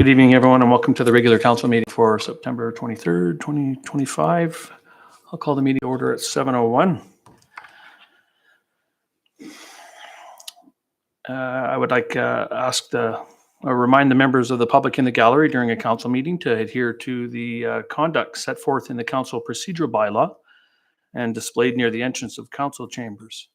Good evening, everyone, and welcome to the regular council meeting for September 23rd, 2025. I'll call the meeting to order at 7:01. I would like to remind the members of the public in the gallery during a council meeting to adhere to the conduct set forth in the council procedural bylaw and displayed near the entrance of council chambers.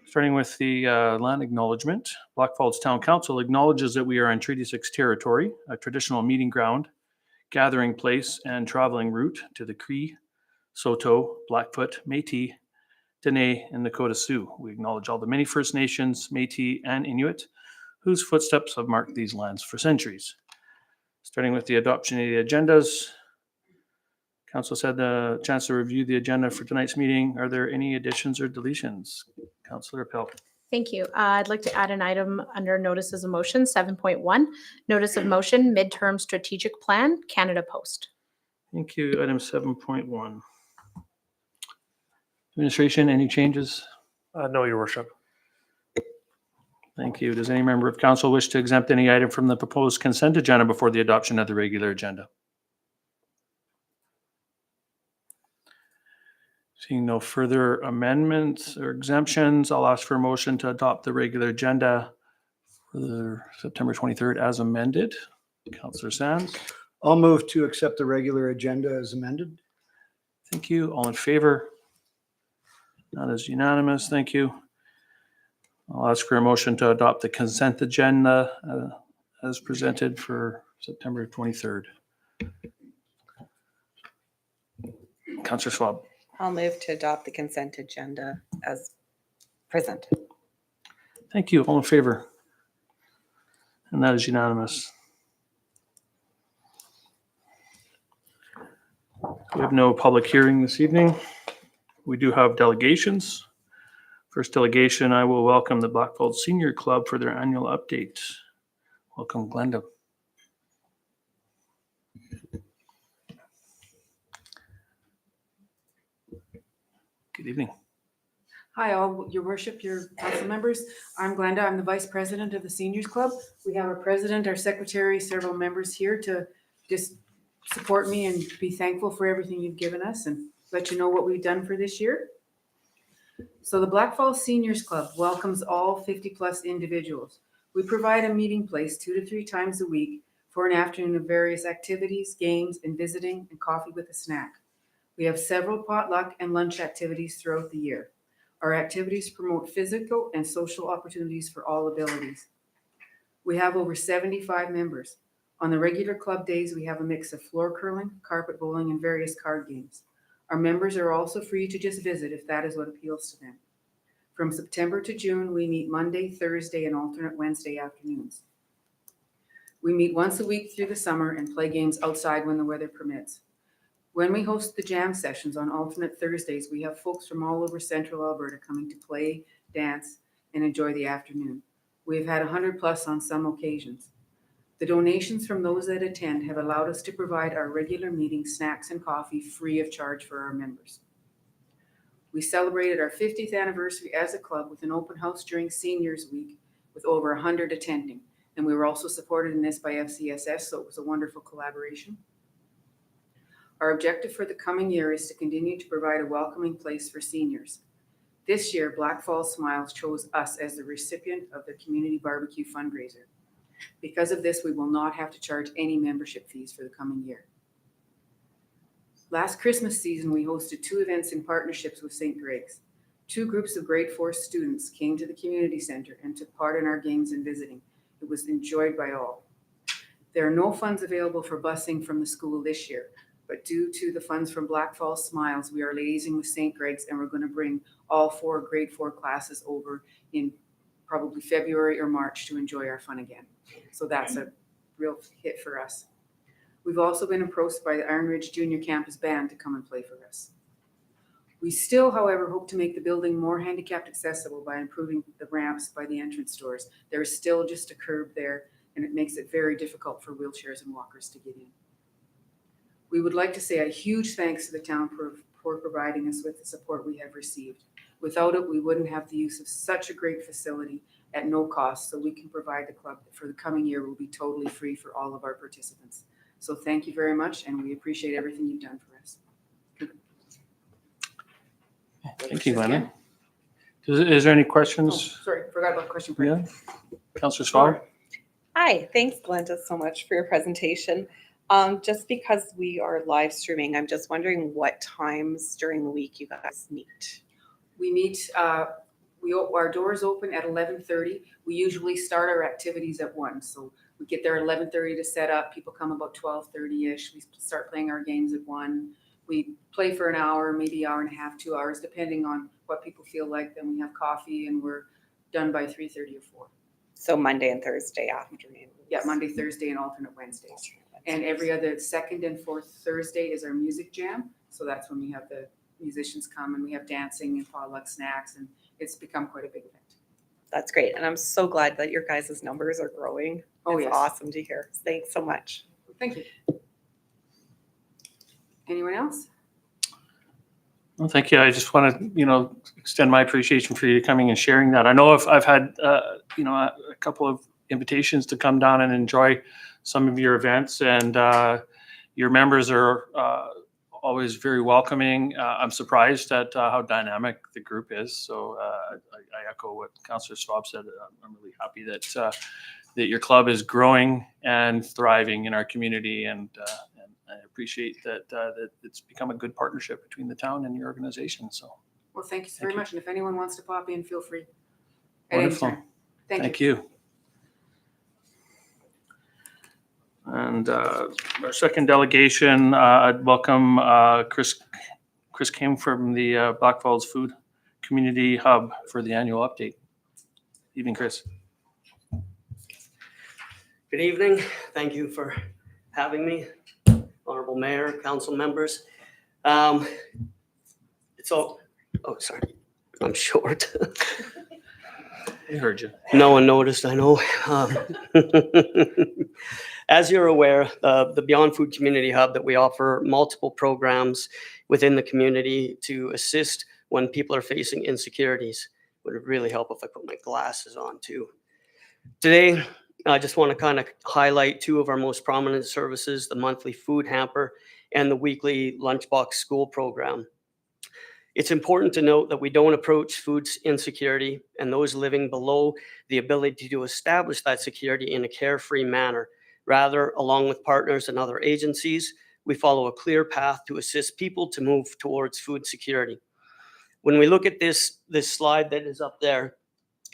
Starting with the land acknowledgement, Blackfalds Town Council acknowledges that we are in Treaty 6 territory, a traditional meeting ground, gathering place, and traveling route to the Cree, Saulteaux, Blackfoot, Métis, Dene, and Nakota Sioux. We acknowledge all the many First Nations, Métis, and Inuit whose footsteps have marked these lands for centuries. Starting with the adoption of the agendas, Council has had the chance to review the agenda for tonight's meeting. Are there any additions or deletions? Councillor Pell. Thank you. I'd like to add an item under notices of motion, 7.1, notice of motion, midterm strategic plan, Canada Post. Thank you. Item 7.1. Administration, any changes? No, Your Worship. Thank you. Does any member of council wish to exempt any item from the proposed consent agenda before the adoption of the regular agenda? Seeing no further amendments or exemptions, I'll ask for a motion to adopt the regular agenda for September 23rd as amended. Councillor Sands. I'll move to accept the regular agenda as amended. Thank you. All in favor? That is unanimous. Thank you. I'll ask for a motion to adopt the consent agenda as presented for September 23rd. Councillor Schwab. I'll move to adopt the consent agenda as presented. Thank you. All in favor? And that is unanimous. We have no public hearing this evening. We do have delegations. First delegation, I will welcome the Blackfalds Senior Club for their annual update. Welcome, Glenda. Good evening. Hi, all, Your Worship, your council members. I'm Glenda. I'm the Vice President of the Seniors Club. We have our President, our Secretary, several members here to just support me and be thankful for everything you've given us and let you know what we've done for this year. So the Blackfalds Seniors Club welcomes all 50-plus individuals. We provide a meeting place 2 to 3 times a week for an afternoon of various activities, games, and visiting, and coffee with a snack. We have several potluck and lunch activities throughout the year. Our activities promote physical and social opportunities for all abilities. We have over 75 members. On the regular club days, we have a mix of floor curling, carpet bowling, and various card games. Our members are also free to just visit if that is what appeals to them. From September to June, we meet Monday, Thursday, and alternate Wednesday afternoons. We meet once a week through the summer and play games outside when the weather permits. When we host the jam sessions on alternate Thursdays, we have folks from all over central Alberta coming to play, dance, and enjoy the afternoon. We have had 100+ on some occasions. The donations from those that attend have allowed us to provide our regular meeting snacks and coffee free of charge for our members. We celebrated our 50th anniversary as a club with an open house during Seniors Week with over 100 attending. And we were also supported in this by FCSS, so it was a wonderful collaboration. Our objective for the coming year is to continue to provide a welcoming place for seniors. This year, Blackfalds Smiles chose us as the recipient of the Community Barbecue Fundraiser. Because of this, we will not have to charge any membership fees for the coming year. Last Christmas season, we hosted 2 events in partnerships with St. Greg's. 2 groups of grade 4 students came to the community center and took part in our games and visiting. It was enjoyed by all. There are no funds available for busing from the school this year, but due to the funds from Blackfalds Smiles, we are liaising with St. Greg's and we're going to bring all 4 grade 4 classes over in probably February or March to enjoy our fun again. So that's a real hit for us. We've also been approached by the Iron Ridge Junior Campus Band to come and play for us. We still, however, hope to make the building more handicapped accessible by improving the ramps by the entrance doors. There is still just a curb there, and it makes it very difficult for wheelchairs and walkers to get in. We would like to say a huge thanks to the town for providing us with the support we have received. Without it, we wouldn't have the use of such a great facility at no cost. So we can provide the club for the coming year will be totally free for all of our participants. So thank you very much, and we appreciate everything you've done for us. Thank you, Glenda. Is there any Oh, questions? sorry, forgot about the question break. Yeah. Councillor Swallow? Hi, thanks Glenda so much for your presentation. Just because we are live streaming, I'm just wondering what times during the week you guys meet. We meet, our doors open at 11:30. We usually start our activities at 1. So we get there at 11:30 to set up. People come about 12:30-ish. We start playing our games at 1. We play for an hour, maybe hour and a half, 2 hours, depending on what people feel like. Then we have coffee and we're done by 3:30 or 4. So Monday and Thursday afternoon. Yeah, Monday, Thursday, and alternate Wednesdays. And every other second and fourth Thursday is our music jam. So that's when we have the musicians come and we have dancing and potluck snacks, and it's become quite a big event. That's great. And I'm so glad that your guys' numbers are growing. Oh, It's yes. awesome to hear. Thanks so much. Thank you. Anyone else? Well, thank you. I just want to, extend my appreciation for you coming and sharing that. I know I've had, a couple of invitations to come down and enjoy some of your events, and your members are always very welcoming. I'm surprised at how dynamic the group is. So I echo what Councillor Schwab said. I'm really happy that that your club is growing and thriving in our community, and I appreciate that that it's become a good partnership between the town and your organization. So Well, thank you Thank very you. much. And if anyone wants to pop in, feel free. At wonderful. any time. Thank Thank you. you. And our second delegation, I'd welcome Chris. Chris came from the Blackfalds Food Community Hub for the annual update. Evening, Chris. Good evening. Thank you for having me, Honorable Mayor, council members. Sorry, I'm short. I heard you. No one noticed, I know. As you're aware, the Beyond Food Community Hub, that we offer multiple programs within the community to assist when people are facing insecurities. Would really help if I put my glasses on too. Today, I just want to kind of highlight 2 of our most prominent services, the monthly food hamper and the weekly lunchbox school program. It's important to note that we don't approach food insecurity and those living below the ability to establish that security in a carefree manner. Rather, along with partners and other agencies, we follow a clear path to assist people to move towards food security. When we look at this slide that is up there,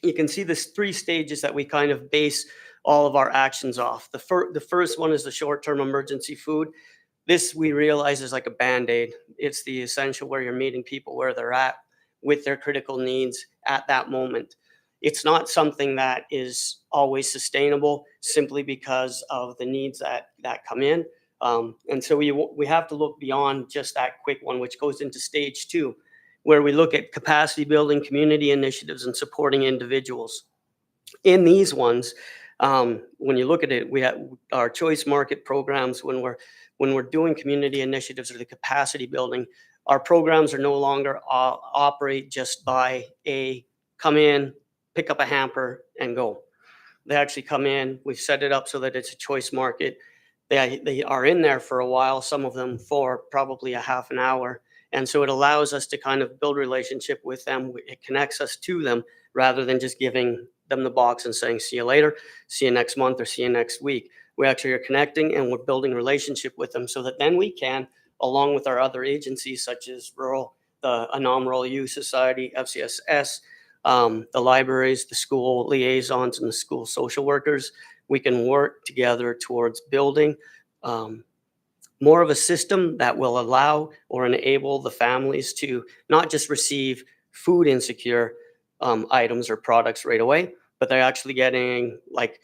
you can see there's 3 stages that we kind of base all of our actions off. The first one is the short-term emergency food. This we realize is like a Band-Aid. It's the essential where you're meeting people where they're at with their critical needs at that moment. It's not something that is always sustainable simply because of the needs that come in. And so we have to look beyond just that quick one, which goes into stage 2, where we look at capacity building, community initiatives, and supporting individuals. In these ones, when you look at it, we have our choice market programs. When we're doing community initiatives or the capacity building, our programs are no longer operate just by come in, pick up a hamper and go. They actually come in, we set it up so that it's a choice market. They are in there for a while, some of them for probably a half an hour. And so it allows us to kind of build a relationship with them. It connects us to them rather than just giving them the box and saying, see you later, see you next month, or see you next week. We actually are connecting and we're building a relationship with them so that then we can, along with our other agencies such as the non-rural youth society, FCSS, the libraries, the school liaisons, and the school social workers, we can work together towards building more of a system that will allow or enable the families to not just receive food insecure items or products right away, but they're actually getting like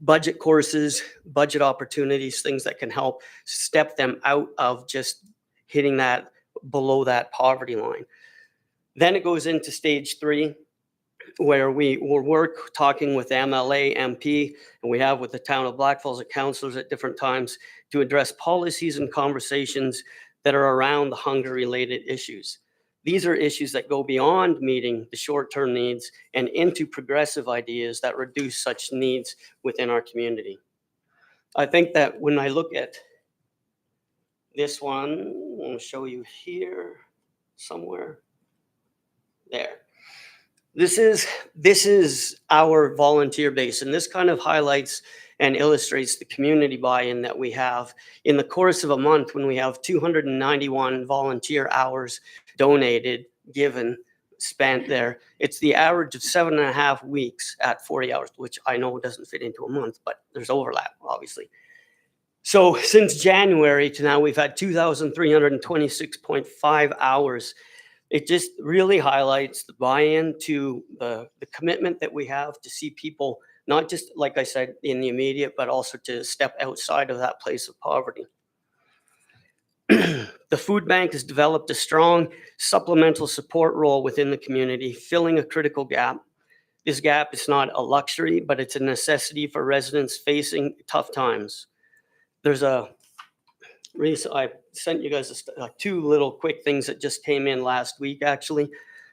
budget courses, budget opportunities, things that can help step them out of just hitting that below that poverty line. Then it goes into stage 3, where we will work talking with MLA, MP, and we have with the town of Blackfalds and councillors at different times to address policies and conversations that are around the hunger-related issues. These are issues that go beyond meeting the short-term needs and into progressive ideas that reduce such needs within our community. I think that when I look at this one, I'm going to show you here somewhere. There. This is our volunteer base, and this kind of highlights and illustrates the community buy-in that we have. In the course of a month, when we have 291 volunteer hours donated, given, spent there, it's the average of 7.5 weeks at 40 hours, which I know doesn't fit into a month, but there's overlap, obviously. So since January to now, we've had 2,326.5 hours. It just really highlights the buy-in to the commitment that we have to see people, not just, like I said, in the immediate, but also to step outside of that place of poverty. The food bank has developed a strong supplemental support role within the community, filling a critical gap. This gap is not a luxury, but it's a necessity for residents facing tough times. There's a reason I sent you guys two little quick things that just came in last week, actually.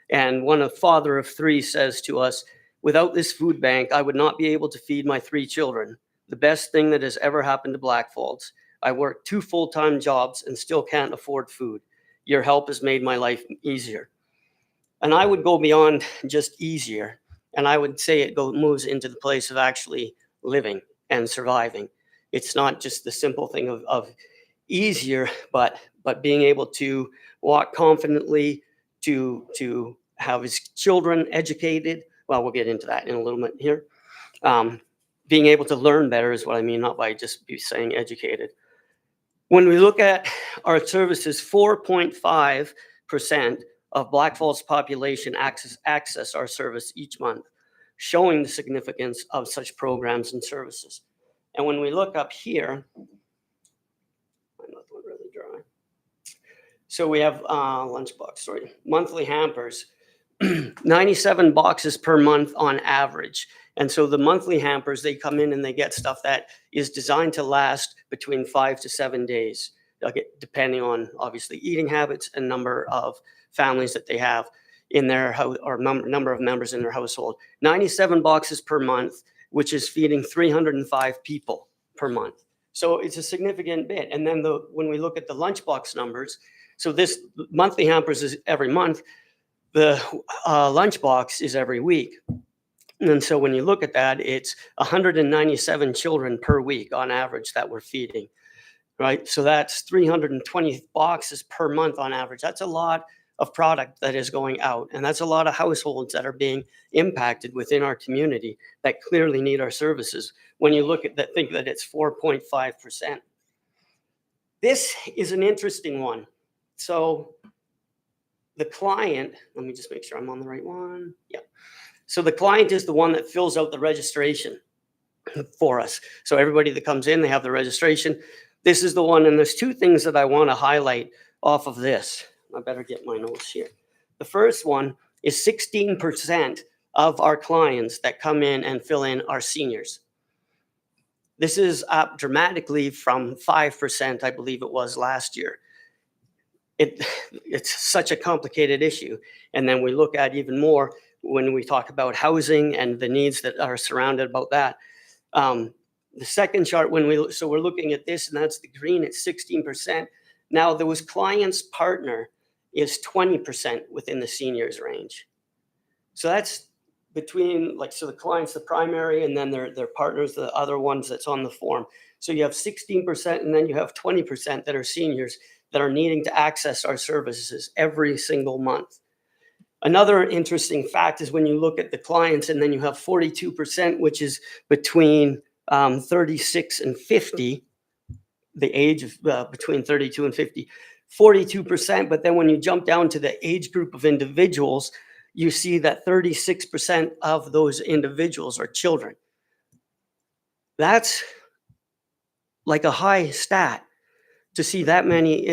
And one, a father of 3, says to us, "Without this food bank, I would not be able to feed my 3 children. The best thing that has ever happened to Blackfalds. I work 2 full-time jobs and still can't afford food. Your help has made my life easier." And I would go beyond just easier. And I would say it moves into the place of actually living and surviving. It's not just the simple thing of easier, but being able to walk confidently, to have his children educated. Well, we'll get into that in a little bit here. Being able to learn better is what I mean, not by just saying educated. When we look at our services, 4.5% of Blackfalds population access our service each month, showing the significance of such programs and services. And when we look up here, I'm not really dry. So we have monthly hampers, 97 boxes per month on average. And so the monthly hampers, they come in and they get stuff that is designed to last between 5 to 7 days, depending on obviously eating habits and number of families that they have in their house, or number of members in their household. 97 boxes per month, which is feeding 305 people per month. So it's a significant bit. And then when we look at the lunchbox numbers, so this monthly hampers is every month, the lunchbox is every week. And so when you look at that, it's 197 children per week on average that we're feeding, right? So that's 320 boxes per month on average. That's a lot of product that is going out. And that's a lot of households that are being impacted within our community that clearly need our services. When you look at that, think that it's 4.5%. This is an interesting one. So the client, let me just make sure I'm on the right one. Yeah. So the client is the one that fills out the registration for us. So everybody that comes in, they have the registration. This is the one, and there's 2 things that I want to highlight off of this. I better get my notes here. The first one is 16% of our clients that come in and fill in are seniors. This is up dramatically from 5%, I believe it was last year. It's such a complicated issue. And then we look at even more when we talk about housing and the needs that are surrounded about that. The second chart, so we're looking at this, and that's the green at 16%. Now, those clients' partner is 20% within the seniors range. So that's between, so the client's the primary, and then their partners, the other ones that's on the form. So you have 16%, and then you have 20% that are seniors that are needing to access our services every single month. Another interesting fact is when you look at the clients, and then you have 42%, which is between 36 and 50, the age of between 32 and 50, 42%. But then when you jump down to the age group of individuals, you see that 36% of those individuals are children. That's like a high stat to see that many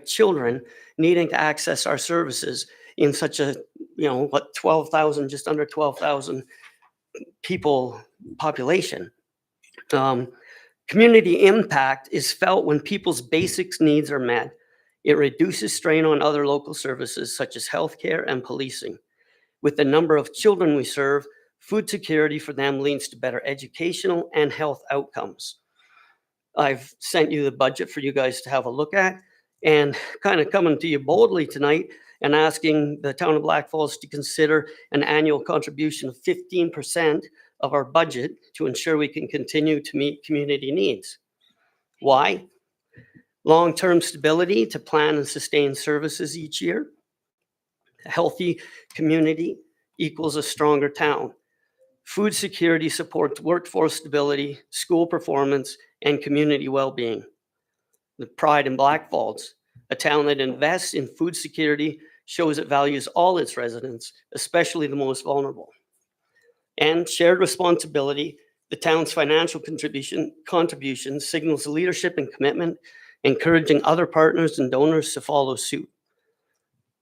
children needing to access our services in such a, 12,000, just under 12,000 people population. Community impact is felt when people's basic needs are met It reduces strain on other local services such as healthcare and policing. With the number of children we serve, food security for them leads to better educational and health outcomes. I've sent you the budget for you guys to have a look at, and kind of coming to you boldly tonight and asking the town of Blackfalds to consider an annual contribution of 15% of our budget to ensure we can continue to meet community needs. Why? Long-term stability to plan and sustain services each year. A healthy community equals a stronger town. Food security supports workforce stability, school performance, and community well-being. The pride in Blackfalds, a town that invests in food security, shows it values all its residents, especially the most vulnerable. And shared responsibility, the town's financial contribution signals leadership and commitment, encouraging other partners and donors to follow suit.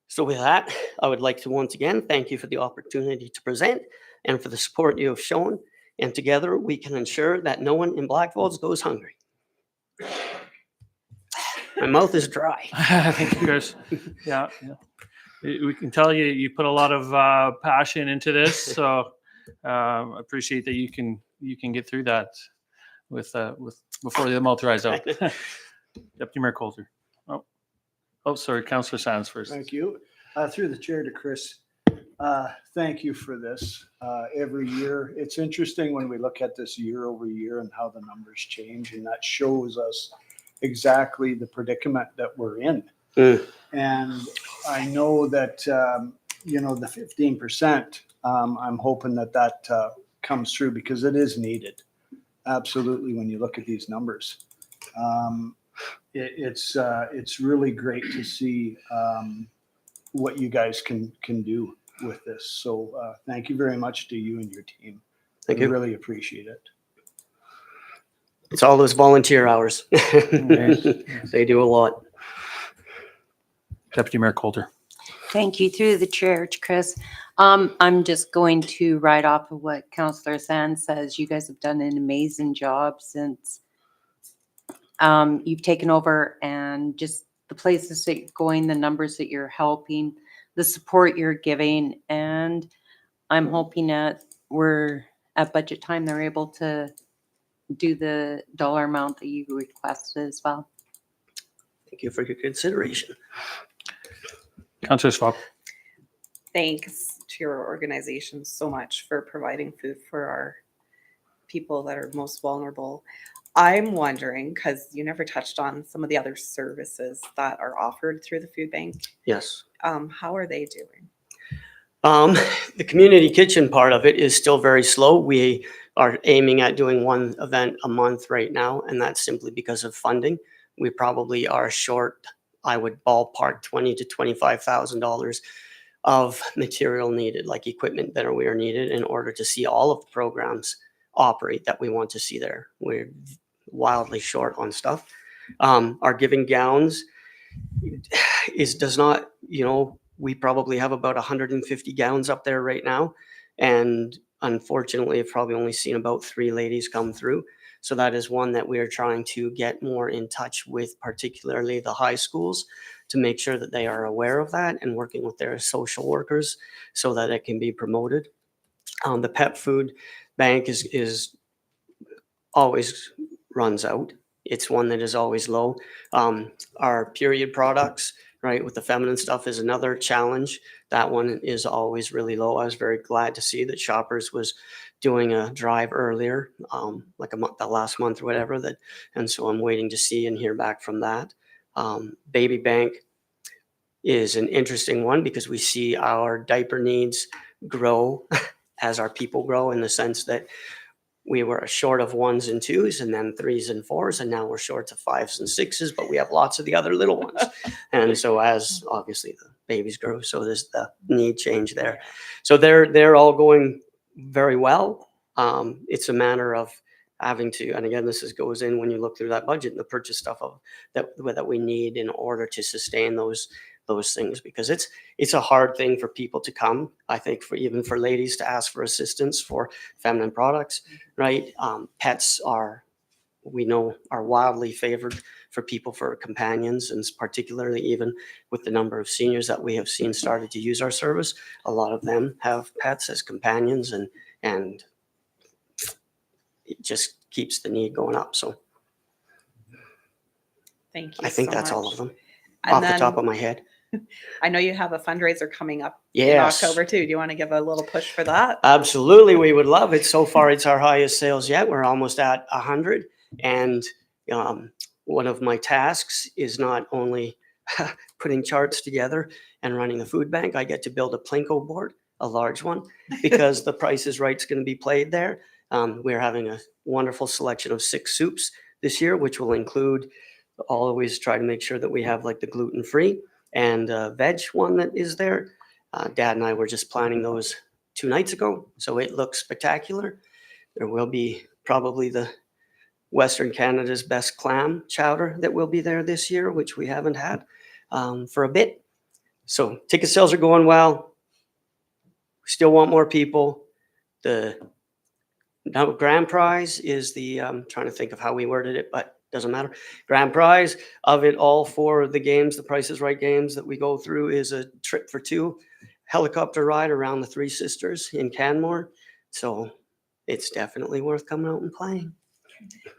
So with that, I would like to once again thank you for the opportunity to present and for the support you have shown. And together we can ensure that no one in Blackfalds goes hungry. My mouth is dry. Thank you, Chris. Yeah. We can tell you put a lot of passion into this, so I appreciate that you can get through that with before the mouth dries out. Deputy Mayor Coulter. Oh, sorry, Councillor Sands first. Thank you. Through the chair to Chris, thank you for this. Every year, it's interesting when we look at this year over year and how the numbers change, and that shows us exactly the predicament that we're in. And I know that, the 15%, I'm hoping that comes through because it is needed. Absolutely, when you look at these numbers. It's really great to see what you guys can do with this. So thank you very much to you and your team. Thank you. Really appreciate it. It's all those volunteer hours. They do a lot. Deputy Mayor Coulter. Thank you. Through the chair to Chris. I'm just going to ride off of what Councillor Sands says. You guys have done an amazing job since you've taken over, and just the places that you're going, the numbers that you're helping, the support you're giving. And I'm hoping that we're at budget time, they're able to do the dollar amount that you requested as well. Thank you for your consideration. Councillor Schwab. Thanks to your organization so much for providing food for our people that are most vulnerable. I'm wondering, because you never touched on some of the other services that are offered through the food bank. Yes. How are they doing? The community kitchen part of it is still very slow. We are aiming at doing one event a month right now, and that's simply because of funding. We probably are short, I would ballpark $20,000 to $25,000 of material needed, like equipment that we are needed in order to see all of the programs operate that we want to see there. We're wildly short on stuff. Our giving gowns does not, we probably have about 150 gowns up there right now. And unfortunately, I've probably only seen about 3 ladies come through. So that is one that we are trying to get more in touch with, particularly the high schools, to make sure that they are aware of that and working with their social workers so that it can be promoted. The pet food bank is always runs out. It's one that is always low. Our period products, right, with the feminine stuff is another challenge. That one is always really low. I was very glad to see that Shoppers was doing a drive earlier, like the last month or whatever. And so I'm waiting to see and hear back from that. Baby bank is an interesting one because we see our diaper needs grow as our people grow, in the sense that we were short of 1s and 2s and then 3s and 4s, and now we're short of 5s and 6s, but we have lots of the other little ones. And so as obviously the babies grow, so there's the need change there. So they're all going very well. It's a matter of having to, and again, this goes in when you look through that budget and the purchase stuff that we need in order to sustain those things, because it's a hard thing for people to come. I think even for ladies to ask for assistance for feminine products, right? Pets are we know are wildly favored for people for companions, and particularly even with the number of seniors that we have seen started to use our service, a lot of them have pets as companions, and it just keeps the need going up. So Thank you I think so that's all much. of them And off the top then of my head. I know you have a fundraiser coming up Yes. in October too. Do you want to give a little push for that? Absolutely, we would love it. So far, it's our highest sales yet. We're almost at 100. And one of my tasks is not only putting charts together and running the food bank, I get to build a Plinko board, a large one, because the Price is Right's going to be played there. We're having a wonderful selection of 6 soups this year, which will include, always try to make sure that we have like the gluten-free and veg one that is there. Dad and I were just planning those 2 nights ago, so it looks spectacular. There will be probably the Western Canada's best clam chowder that will be there this year, which we haven't had for a bit. So ticket sales are going well. Still want more people. The grand prize is the, trying to think of how we worded it, but doesn't matter. Grand prize of it all for the games, the Price is Right games that we go through, is a trip for 2 helicopter ride around the Three Sisters in Canmore. So it's definitely worth coming out and playing.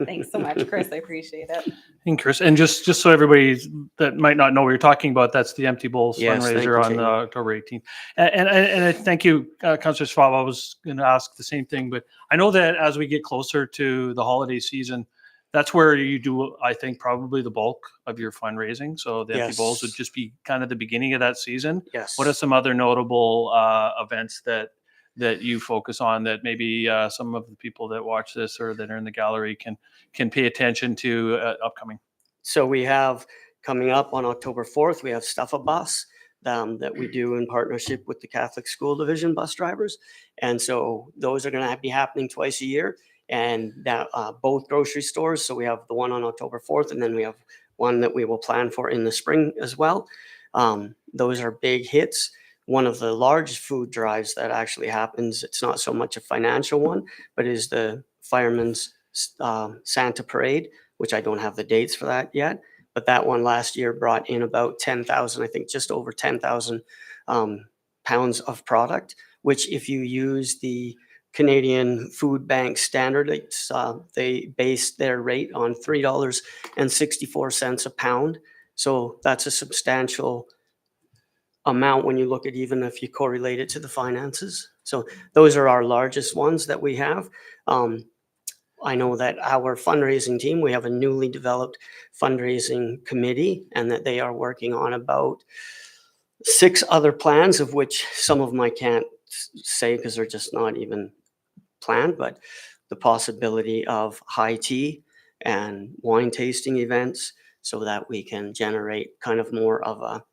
Thanks so much, Chris. I appreciate it. And Chris, and just so everybody that might not know what you're talking about, that's the Empty Bowls Yes, thank fundraiser you, on Jamie. October 18th. And I thank you, Councillor Schwab. I was going to ask the same thing, but I know that as we get closer to the holiday season, that's where you do, I think, probably the bulk of your fundraising. So the Empty Bowls would Yes. just be kind of the beginning of that season. Yes. What are some other notable events that you focus on that maybe some of the people that watch this or that are in the gallery can pay attention to upcoming? So we have coming up on October 4th, we have Stuff a Bus that we do in partnership with the Catholic School Division bus drivers. And so those are going to be happening twice a year, and that both grocery stores. So we have the one on October 4th, and then we have one that we will plan for in the spring as well. Those are big hits. One of the large food drives that actually happens, it's not so much a financial one, but is the Fireman's Santa Parade, which I don't have the dates for that yet. But that one last year brought in about 10,000, I think just over 10,000 pounds of product, which if you use the Canadian Food Bank standard, they base their rate on $3.64 a pound. So that's a substantial amount when you look at, even if you correlate it to the finances. So those are our largest ones that we have. I know that our fundraising team, we have a newly developed fundraising committee, and that they are working on about 6 other plans, of which some of them I can't say because they're just not even planned, but the possibility of high tea and wine tasting events so that we can generate kind of more of a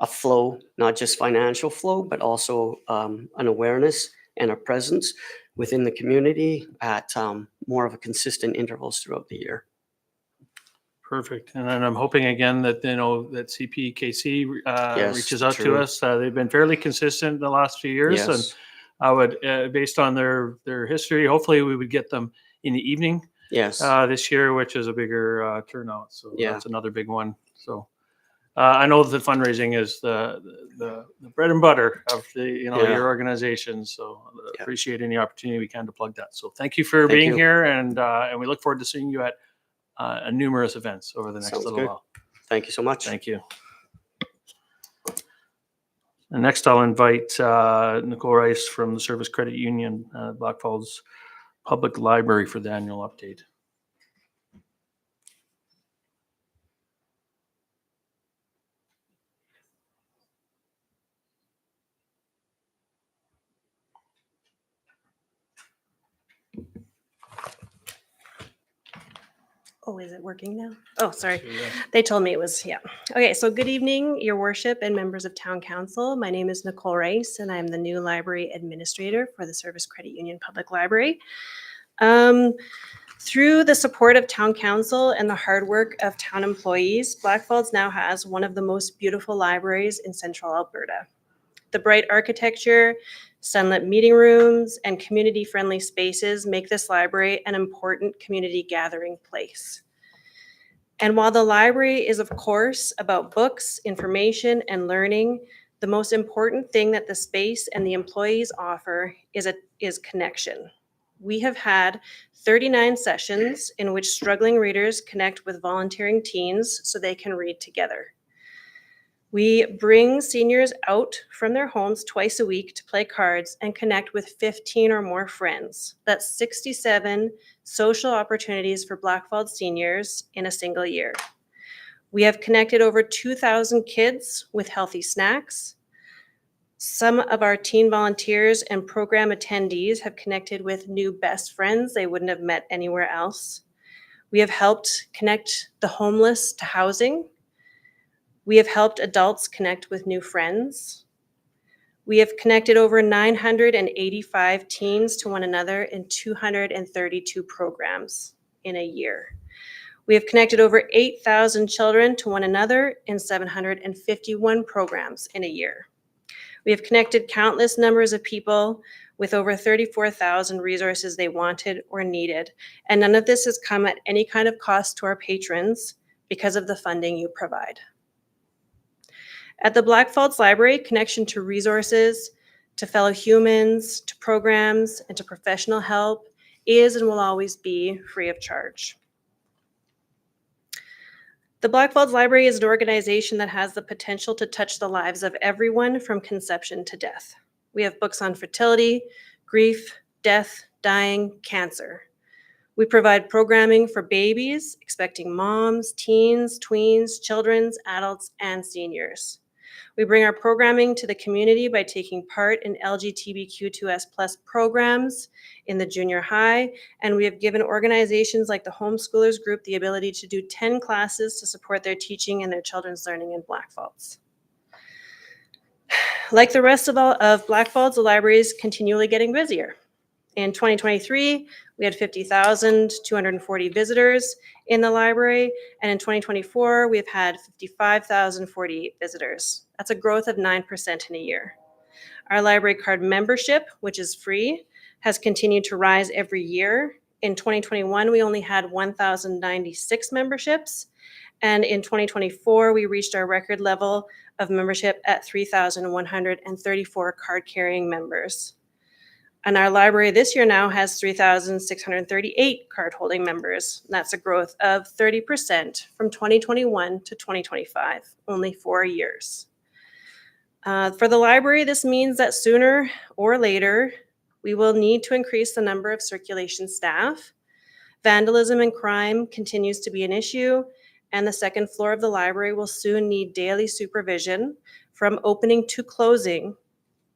flow, not just financial flow, but also an awareness and a presence within the community at more of a consistent intervals throughout the year. Perfect. And then I'm hoping again that, that CPKC Yes, reaches out to true. us. They've been fairly consistent in the last few years. And Yes, I would, based on their history, hopefully we would get them in the evening yes, this year, which is a bigger turnout. So Yeah. that's another big one. So I know that fundraising is the bread and butter of the Yeah. your organization. So Yeah. appreciate any opportunity we can to plug that. So thank you for Thank being you. here, and we look forward to seeing you at numerous events over the next Sounds little good. while. Thank you so much. Thank you. And next, I'll invite Nicole Rice from the Service Credit Union, Blackfalds Public Library, for the annual update. Oh, is it working now? Oh, sorry. They told me it was, yeah. Okay, so good evening, Your Worship and members of Town Council. My name is Nicole Rice, and I'm the new library administrator for the Service Credit Union Public Library. Through the support of Town Council and the hard work of town employees, Blackfalds now has one of the most beautiful libraries in central Alberta. The bright architecture, Sunlit meeting rooms and community-friendly spaces make this library an important community gathering place. And while the library is, of course, about books, information, and learning, the most important thing that the space and the employees offer is connection. We have had 39 sessions in which struggling readers connect with volunteering teens so they can read together. We bring seniors out from their homes twice a week to play cards and connect with 15 or more friends. That's 67 social opportunities for Blackfalds seniors in a single year. We have connected over 2,000 kids with healthy snacks. Some of our teen volunteers and program attendees have connected with new best friends they wouldn't have met anywhere else. We have helped connect the homeless to housing. We have helped adults connect with new friends. We have connected over 985 teens to one another in 232 programs in a year. We have connected over 8,000 children to one another in 751 programs in a year. We have connected countless numbers of people with over 34,000 resources they wanted or needed, and none of this has come at any kind of cost to our patrons because of the funding you provide. At the Blackfalds Library, connection to resources, to fellow humans, to programs, and to professional help is and will always be free of charge. The Blackfalds Library is an organization that has the potential to touch the lives of everyone from conception to death. We have books on fertility, grief, death, dying, cancer. We provide programming for babies, expecting moms, teens, tweens, children, adults, and seniors. We bring our programming to the community by taking part in LGBTQ2S+ programs in the junior high, and we have given organizations like the Homeschoolers Group the ability to do 10 classes to support their teaching and their children's learning in Blackfalds. Like the rest of Blackfalds, the library is continually getting busier. In 2023, we had 50,240 visitors in the library, and in 2024, we've had 55,048 visitors. That's a growth of 9% in a year. Our library card membership, which is free, has continued to rise every year. In 2021, we only had 1,096 memberships, and in 2024, we reached our record level of membership at 3,134 card-carrying members. And our library this year now has 3,638 card-holding members. And that's a growth of 30% from 2021 to 2025, only 4 years. For the library, this means that sooner or later, we will need to increase the number of circulation staff. Vandalism and crime continues to be an issue, and the second floor of the library will soon need daily supervision from opening to closing.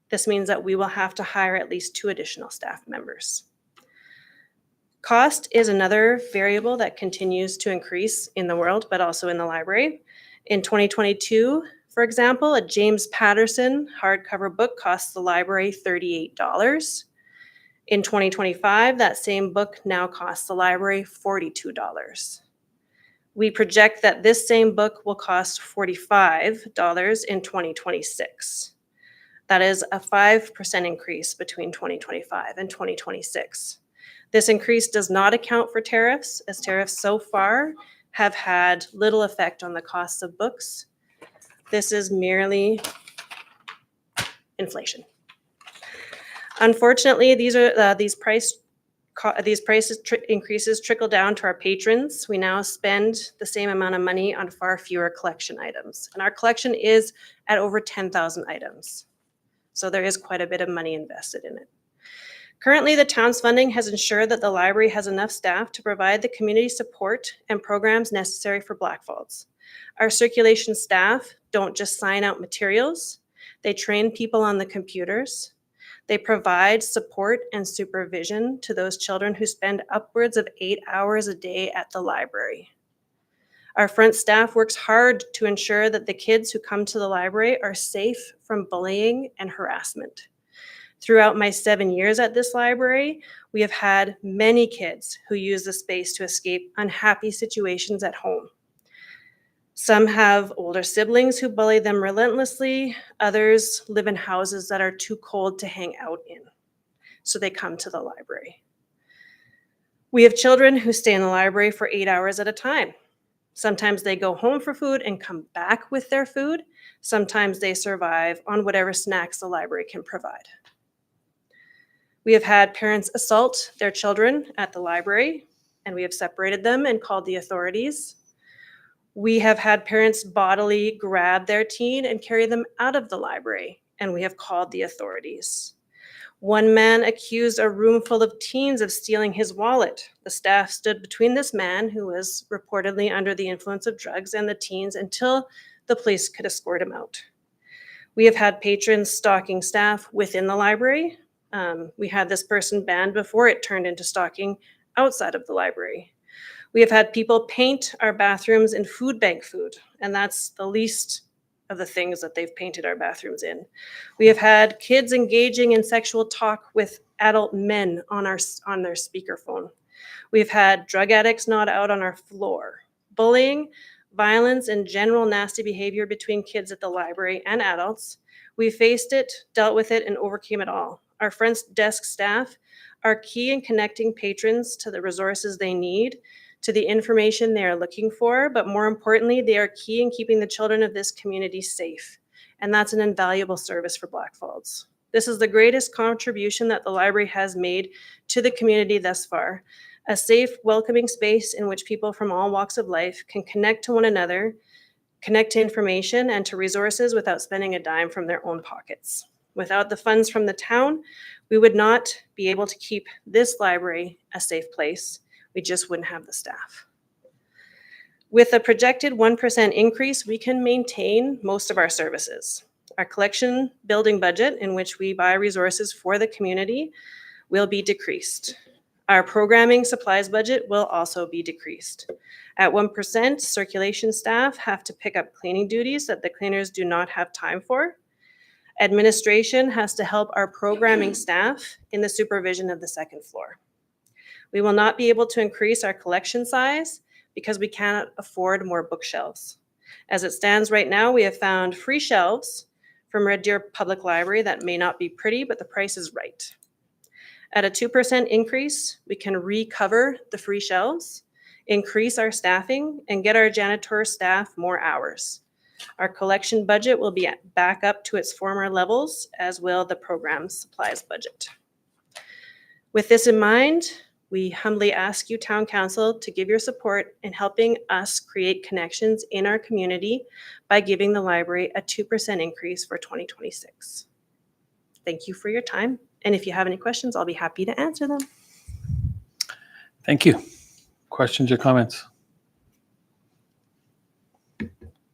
This means that we will have to hire at least 2 additional staff members. Cost is another variable that continues to increase in the world, but also in the library. In 2022, for example, a James Patterson hardcover book costs the library $38. In 2025, that same book now costs the library $42. We project that this same book will cost $45 in 2026. That is a 5% increase between 2025 and 2026. This increase does not account for tariffs, as tariffs so far have had little effect on the costs of books. This is merely inflation. Unfortunately, these price increases trickle down to our patrons. We now spend the same amount of money on far fewer collection items, and our collection is at over 10,000 items. So there is quite a bit of money invested in it. Currently, the town's funding has ensured that the library has enough staff to provide the community support and programs necessary for Blackfalds. Our circulation staff don't just sign out materials, they train people on the computers. They provide support and supervision to those children who spend upwards of 8 hours a day at the library. Our front staff works hard to ensure that the kids who come to the library are safe from bullying and harassment. Throughout my 7 years at this library, we have had many kids who use the space to escape unhappy situations at home. Some have older siblings who bully them relentlessly. Others live in houses that are too cold to hang out in, so they come to the library. We have children who stay in the library for 8 hours at a time. Sometimes they go home for food and come back with their food. Sometimes they survive on whatever snacks the library can provide. We have had parents assault their children at the library, and we have separated them and called the authorities. We have had parents bodily grab their teen and carry them out of the library, and we have called the authorities. One man accused a room full of teens of stealing his wallet. The staff stood between this man, who was reportedly under the influence of drugs, and the teens until the police could escort him out. We have had patrons stalking staff within the library. We had this person banned before it turned into stalking outside of the library. We have had people paint our bathrooms in food bank food, and that's the least of the things that they've painted our bathrooms in. We have had kids engaging in sexual talk with adult men on their speakerphone. We've had drug addicts not out on our floor. Bullying, violence, and general nasty behavior between kids at the library and adults. We faced it, dealt with it, and overcame it all. Our front desk staff are key in connecting patrons to the resources they need, to the information they are looking for, but more importantly, they are key in keeping the children of this community safe. And that's an invaluable service for Blackfalds. This is the greatest contribution that the library has made to the community thus far. A safe, welcoming space in which people from all walks of life can connect to one another, connect to information and to resources without spending a dime from their own pockets. Without the funds from the town, we would not be able to keep this library a safe place. We just wouldn't have the staff. With a projected 1% increase, we can maintain most of our services. Our collection building budget, in which we buy resources for the community, will be decreased. Our programming supplies budget will also be decreased. At 1%, circulation staff have to pick up cleaning duties that the cleaners do not have time for. Administration has to help our programming staff in the supervision of the second floor. We will not be able to increase our collection size because we cannot afford more bookshelves. As it stands right now, we have found free shelves from Red Deer Public Library that may not be pretty, but the price is right. At a 2% increase, we can recover the free shelves, increase our staffing, and get our janitor staff more hours. Our collection budget will be back up to its former levels, as will the program supplies budget. With this in mind, we humbly ask you, Town Council, to give your support in helping us create connections in our community by giving the library a 2% increase for 2026. Thank you for your time. And if you have any questions, I'll be happy to answer them. Thank you. Questions or comments?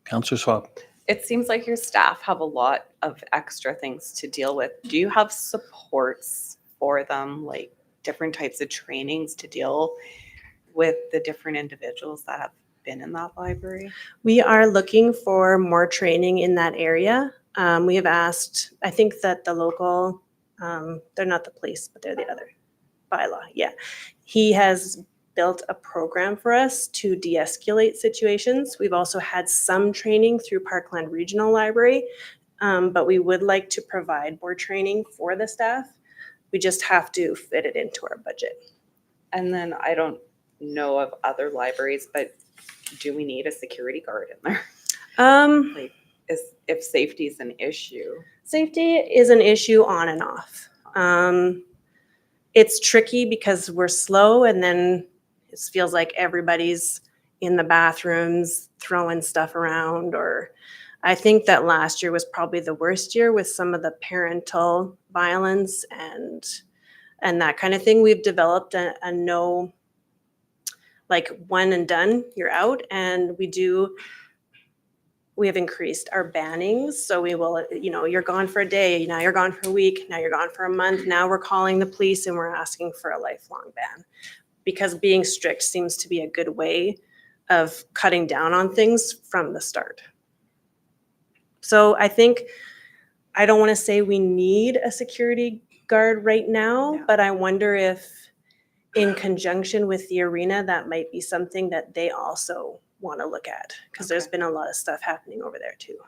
Councillor Schwab. It seems like your staff have a lot of extra things to deal with. Do you have supports for them, like different types of trainings to deal with the different individuals that have been in that library? We are looking for more training in that area. We have asked, I think that the local, they're not the police, but they're the other bylaw. Yeah. He has built a program for us to de-escalate situations. We've also had some training through Parkland Regional Library, but we would like to provide more training for the staff. We just have to fit it into our budget. And then I don't know of other libraries, but do we need a security guard in there? Like, if safety is an issue? Safety is an issue on and off. It's tricky because we're slow, and then it feels like everybody's in the bathrooms throwing stuff around. Or I think that last year was probably the worst year with some of the parental violence and that kind of thing. We've developed a no, like, one and done, you're out. And we have increased our bannings. So we will, you're gone for a day, now you're gone for a week, now you're gone for a month. Now we're calling the police and we're asking for a lifelong ban, because being strict seems to be a good way of cutting down on things from the start. So I think, I don't want to say we need a security guard right now, but I wonder if in conjunction with the arena, that might be something that they also want to look at, because there's Okay. been a lot of stuff happening over there too.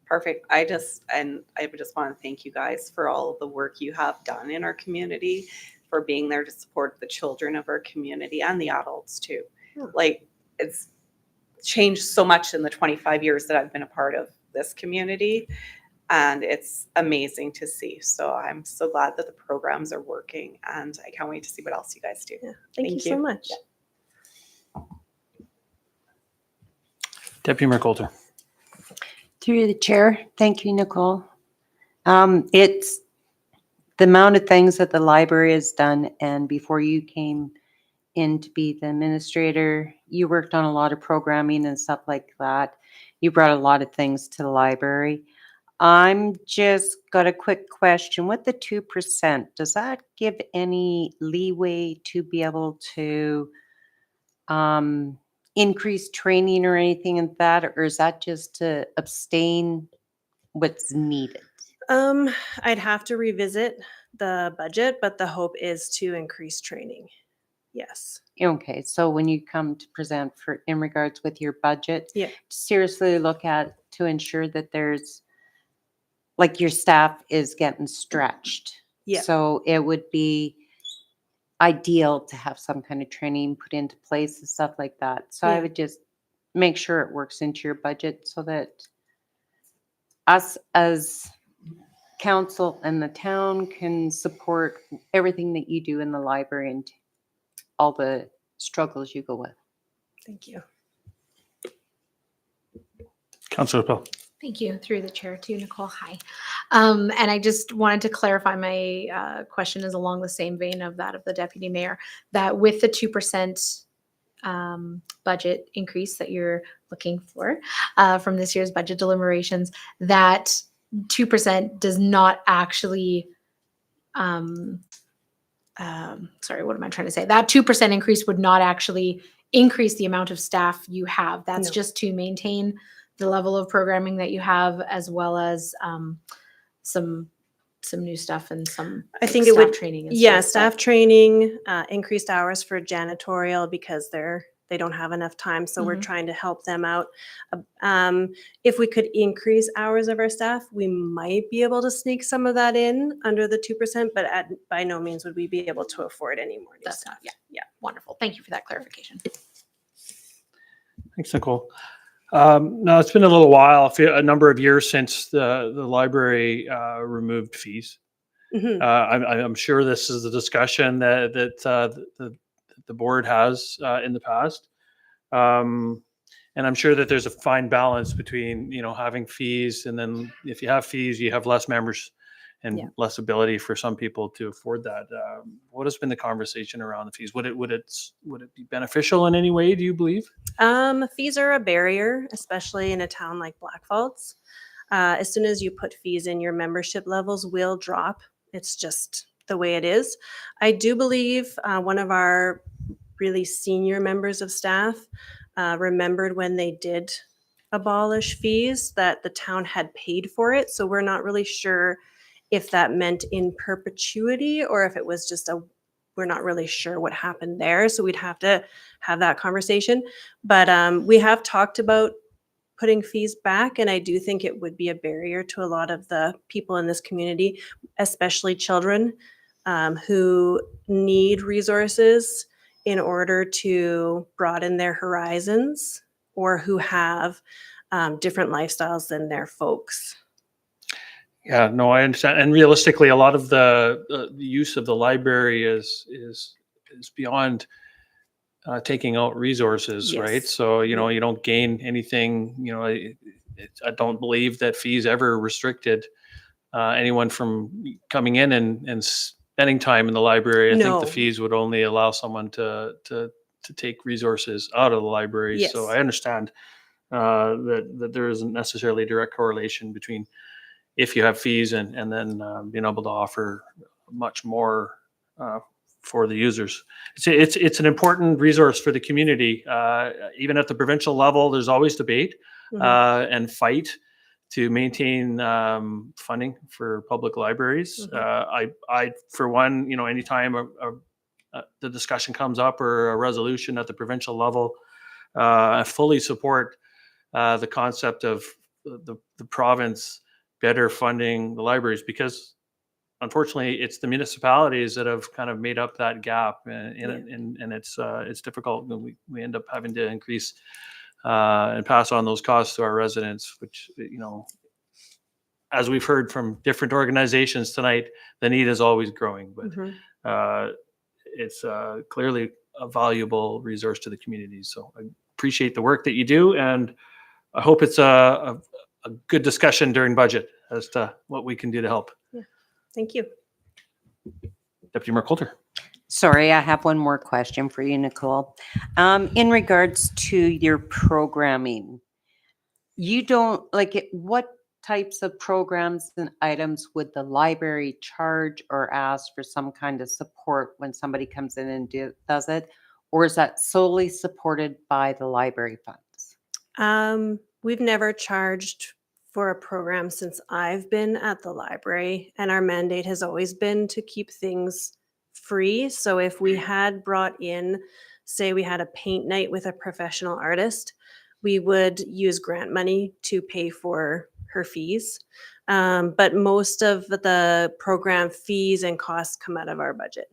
Perfect. I just want to thank you guys for all of the work you have done in our community, for being there to support the children of our community and the adults too. Yeah. Like, it's changed so much in the 25 years that I've been a part of this community, and it's amazing to see. So I'm so glad that the programs are working, and I can't wait to see what else you guys do. Yeah. Thank you Thank so you. much. Deputy Mayor Coulter. Through the chair, thank you, Nicole. It's the amount of things that the library has done, and before you came in to be the administrator, you worked on a lot of programming and stuff like that. You brought a lot of things to the library. I'm just got a quick question. With the 2%, does that give any leeway to be able to increase training or anything in that, or is that just to abstain what's needed? I'd have to revisit the budget, but the hope is to increase training. Yes. Okay, so when you come to present for in regards with your budget, Yeah. seriously look at to ensure that there's like your staff is getting stretched. Yeah. So it would be ideal to have some kind of training put into place and stuff like that. So I Yeah. would just make sure it works into your budget so that us as council and the town can support everything that you do in the library and all the struggles you go with. Thank you. Councillor Pell. Thank you. Through the chair to Nicole. Hi. And I just wanted to clarify my question is along the same vein of that of the deputy mayor, that with the 2% budget increase that you're looking for from this year's budget deliberations, that 2% does not actually, sorry, what am I trying to say? That 2% increase would not actually increase the amount of staff you have. That's No. just to maintain the level of programming that you have, as well as some new stuff and some I think like, it staff would- training. And Yeah, stuff, staff training, increased hours for janitorial because they don't have enough time. So we're Mhm. trying to help them out. If we could increase hours of our staff, we might be able to sneak some of that in under the 2%, but by no means would we be able to afford any more new That's staff. yeah. Wonderful. Thank you for that clarification. Thanks, Nicole. Now, it's been a little while, a number of years since the library removed fees. Mhm. I'm sure this is a discussion that the board has in the past. And I'm sure that there's a fine balance between, having fees, and then if you have fees, you have less members and Yeah. less ability for some people to afford that. What has been the conversation around the fees? Would it be beneficial in any way, do you believe? Fees are a barrier, especially in a town like Blackfalds. As soon as you put fees in, your membership levels will drop. It's just the way it is. I do believe one of our really senior members of staff remembered when they did abolish fees that the town had paid for it. So we're not really sure if that meant in perpetuity or if it was just we're not really sure what happened there. So we'd have to have that conversation. But we have talked about putting fees back, and I do think it would be a barrier to a lot of the people in this community, especially children who need resources in order to broaden their horizons or who have different lifestyles than their folks. Yeah, no, I understand. And realistically, a lot of the use of the library is beyond taking out resources, right? Yes. So, you don't gain anything, I don't believe that fees ever restricted anyone from coming in and spending time in the library. I think No. the fees would only allow someone to take resources out of the library. So Yes. I understand that there isn't necessarily a direct correlation between if you have fees and then being able to offer much more for the users. It's an important resource for the community. Even at the provincial level, there's always debate Mhm. and fight to maintain funding for public libraries. I for one, anytime the discussion comes up or a resolution at the provincial level I fully support the concept of the province better funding the libraries, because unfortunately it's the municipalities that have kind of made up that gap, and it's difficult. We end up having to increase and pass on those costs to our residents, which, as we've heard from different organizations tonight, the need is always growing, but it's clearly a valuable resource to the community. So I appreciate the work that you do, and I hope it's a good discussion during budget as to what we can do to help. Thank you. Deputy Mayor Coulter. Sorry, I have one more question for you, Nicole. In regards to your programming, you don't what types of programs and items would the library charge or ask for some kind of support when somebody comes in and does it? Or is that solely supported by the library funds? We've never charged for a program since I've been at the library, and our mandate has always been to keep things free. So if we had brought in, say we had a paint night with a professional artist, we would use grant money to pay for her fees. But most of the program fees and costs come out of our budget,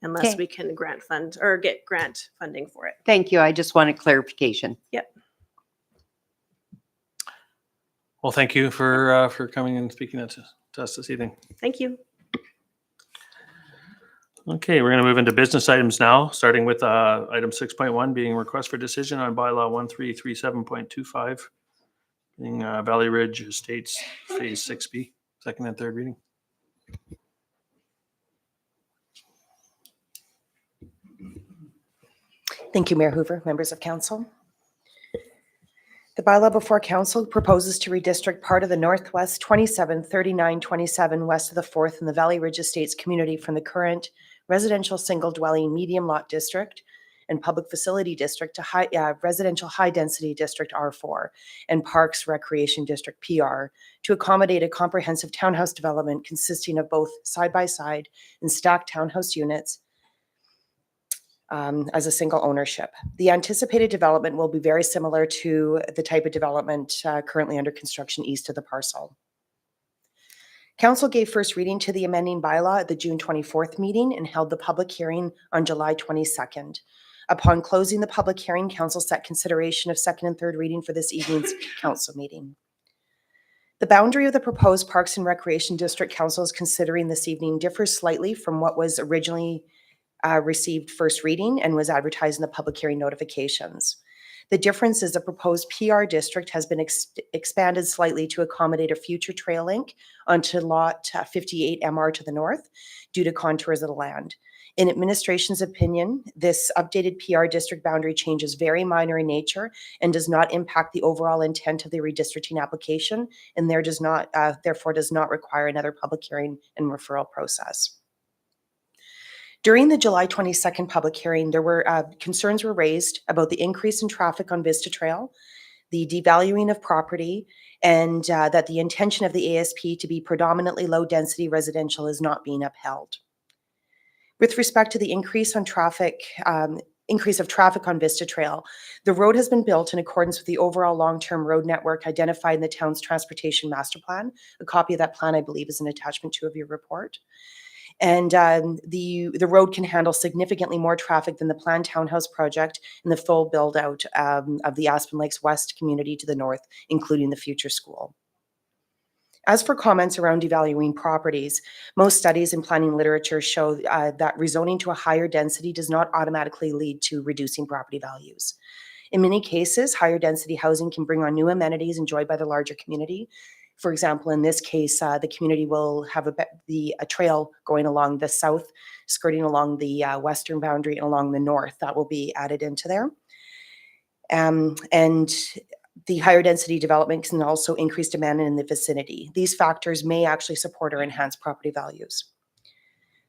unless Okay. we can grant fund or get grant funding for it. Thank you. I just wanted clarification. Yep. Well, thank you for coming and speaking to us this evening. Thank you. Okay, we're going to move into business items now, starting with item 6.1 being request for decision on bylaw 1337.25, being Valley Ridge Estates Phase 6B, second and third reading. Thank you, Mayor Hoover, members of council. The bylaw before council proposes to redistrict part of the Northwest 273927 west of the 4th in the Valley Ridge Estates community from the current residential single dwelling medium lot district and public facility district to residential high density district R4 and Parks Recreation District PR to accommodate a comprehensive townhouse development consisting of both side-by-side and stacked townhouse units as a single ownership. The anticipated development will be very similar to the type of development currently under construction east of the parcel. Council gave first reading to the amending bylaw at the June 24th meeting and held the public hearing on July 22nd. Upon closing the public hearing, council set consideration of second and third reading for this evening's council meeting. The boundary of the proposed Parks and Recreation District council is considering this evening differs slightly from what was originally received first reading and was advertised in the public hearing notifications. The difference is the proposed PR district has been expanded slightly to accommodate a future trail link onto lot 58 MR to the north due to contours of the land. In administration's opinion, this updated PR district boundary change is very minor in nature and does not impact the overall intent of the redistricting application, and therefore does not require another public hearing and referral process. During the July 22nd public hearing, there were concerns were raised about the increase in traffic on Vista Trail, the devaluing of property, and that the intention of the ASP to be predominantly low-density residential is not being upheld. With respect to the increase of traffic on Vista Trail, the road has been built in accordance with the overall long-term road network identified in the town's transportation master plan. A copy of that plan, I believe, is an attachment 2 of your report. And the road can handle significantly more traffic than the planned townhouse project and the full build out of the Aspen Lakes West community to the north, including the future school. As for comments around devaluing properties, most studies in planning literature show that rezoning to a higher density does not automatically lead to reducing property values. In many cases, higher density housing can bring on new amenities enjoyed by the larger community. For example, in this case, the community will have a trail going along the south, skirting along the western boundary and along the north. That will be added into there. And the higher density development can also increase demand in the vicinity. These factors may actually support or enhance property values.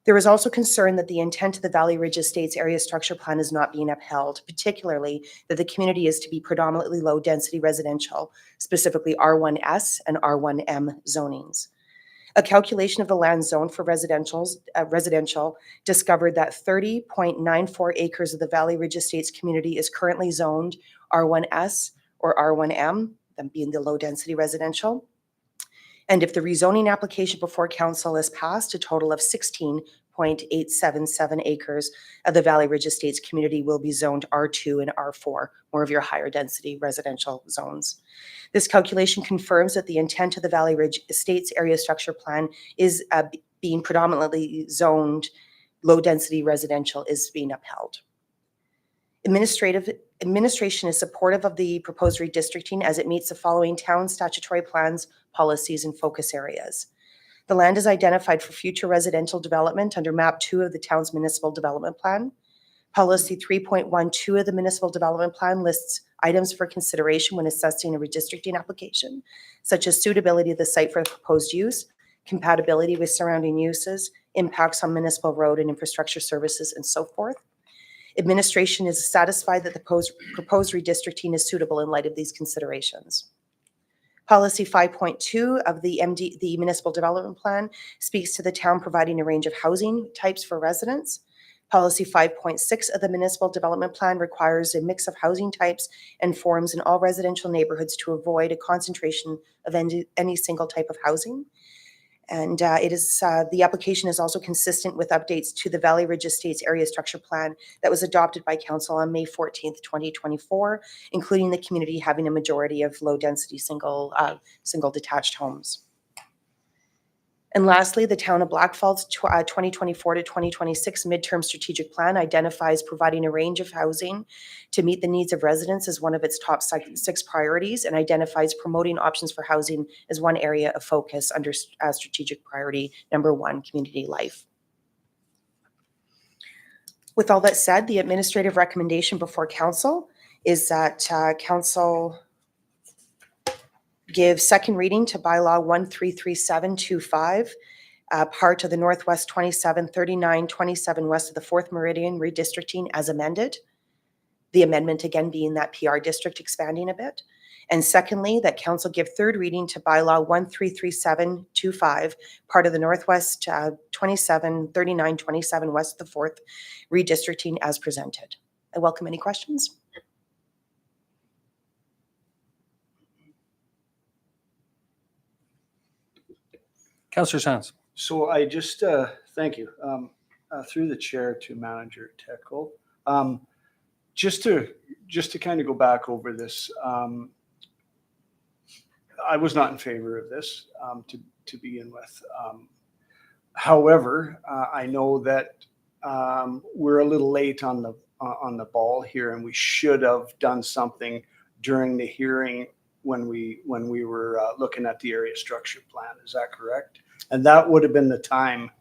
There is also concern that the intent of the Valley Ridge Estates Area Structure Plan is not being upheld, particularly that the community is to be predominantly low-density residential, specifically R1S and R1M zonings. A calculation of the land zone for residential discovered that 30.94 acres of the Valley Ridge Estates community is currently zoned R1S, or R1M, them being the low-density residential. And if the rezoning application before council is passed, a total of 16.877 acres of the Valley Ridge Estates community will be zoned R2 and R4, more of your higher density residential zones. This calculation confirms that the intent of the Valley Ridge Estates Area Structure Plan is being predominantly zoned low density residential is being upheld. Administration is supportive of the proposed redistricting as it meets the following town statutory plans, policies, and focus areas. The land is identified for future residential development under Map 2 of the town's municipal development plan. Policy 3.12 of the municipal development plan lists items for consideration when assessing a redistricting application, such as suitability of the site for the proposed use, compatibility with surrounding uses, impacts on municipal road and infrastructure services, and so forth. Administration is satisfied that the proposed redistricting is suitable in light of these considerations. Policy 5.2 of the Municipal Development Plan speaks to the town providing a range of housing types for residents. Policy 5.6 of the Municipal Development Plan requires a mix of housing types and forms in all residential neighborhoods to avoid a concentration of any single type of housing. And the application is also consistent with updates to the Valley Ridge Estates Area Structure Plan that was adopted by Council on May 14th, 2024, including the community having a majority of low-density single detached homes. And lastly, the Town of Blackfalds 2024 to 2026 midterm strategic plan identifies providing a range of housing to meet the needs of residents as one of its top 6 priorities, and identifies promoting options for housing as one area of focus under strategic priority number 1, community life. With all that said, the administrative recommendation before council is that council give second reading to bylaw 133725, part of the Northwest 27, 39, 27 west of the 4th Meridian redistricting as amended. The amendment again being that PR district expanding a bit. And secondly, that council give third reading to bylaw 133725, part of the Northwest 27, 39, 27 west of the 4th redistricting as presented. I welcome any questions. Councillor Sands. So I just, thank you, through the chair to Manager Tekel. Just to kind of go back over this, I was not in favor of this to begin with. However, I know that we're a little late on the ball here, and we should have done something during the hearing when we were looking at the area structure plan. Is that correct? And that would have been the time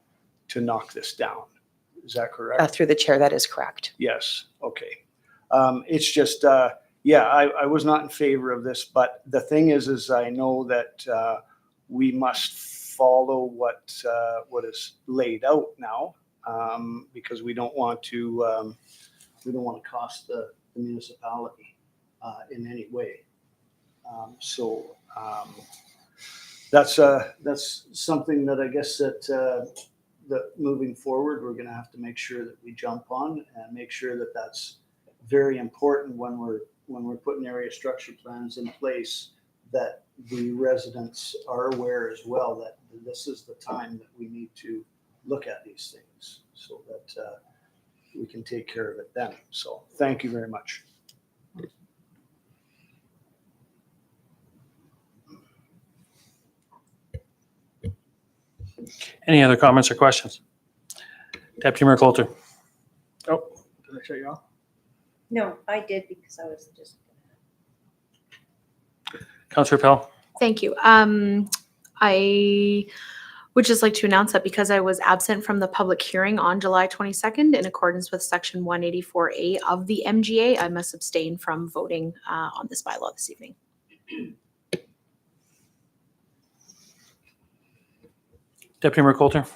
to knock this down. Is that correct? Through the chair, that is correct. Yes. Okay. It's just, yeah, I was not in favor of this, but the thing is I know that we must follow what is laid out now, because we don't want to cost the municipality in any way. That's something that I guess that moving forward, we're going to have to make sure that we jump on and make sure that that's very important when we're putting area structure plans in place, that the residents are aware as well that this is the time that we need to look at these things so that we can take care of it then. So thank you very much. Any other comments or questions? Deputy Mayor Coulter. Oh, did I shut you off? No, I did because I was just. Councillor Pell. Thank you. I would just like to announce that because I was absent from the public hearing on July 22nd, in accordance with Section 184A of the MGA, I must abstain from voting on this bylaw this evening. Deputy Mayor Coulter.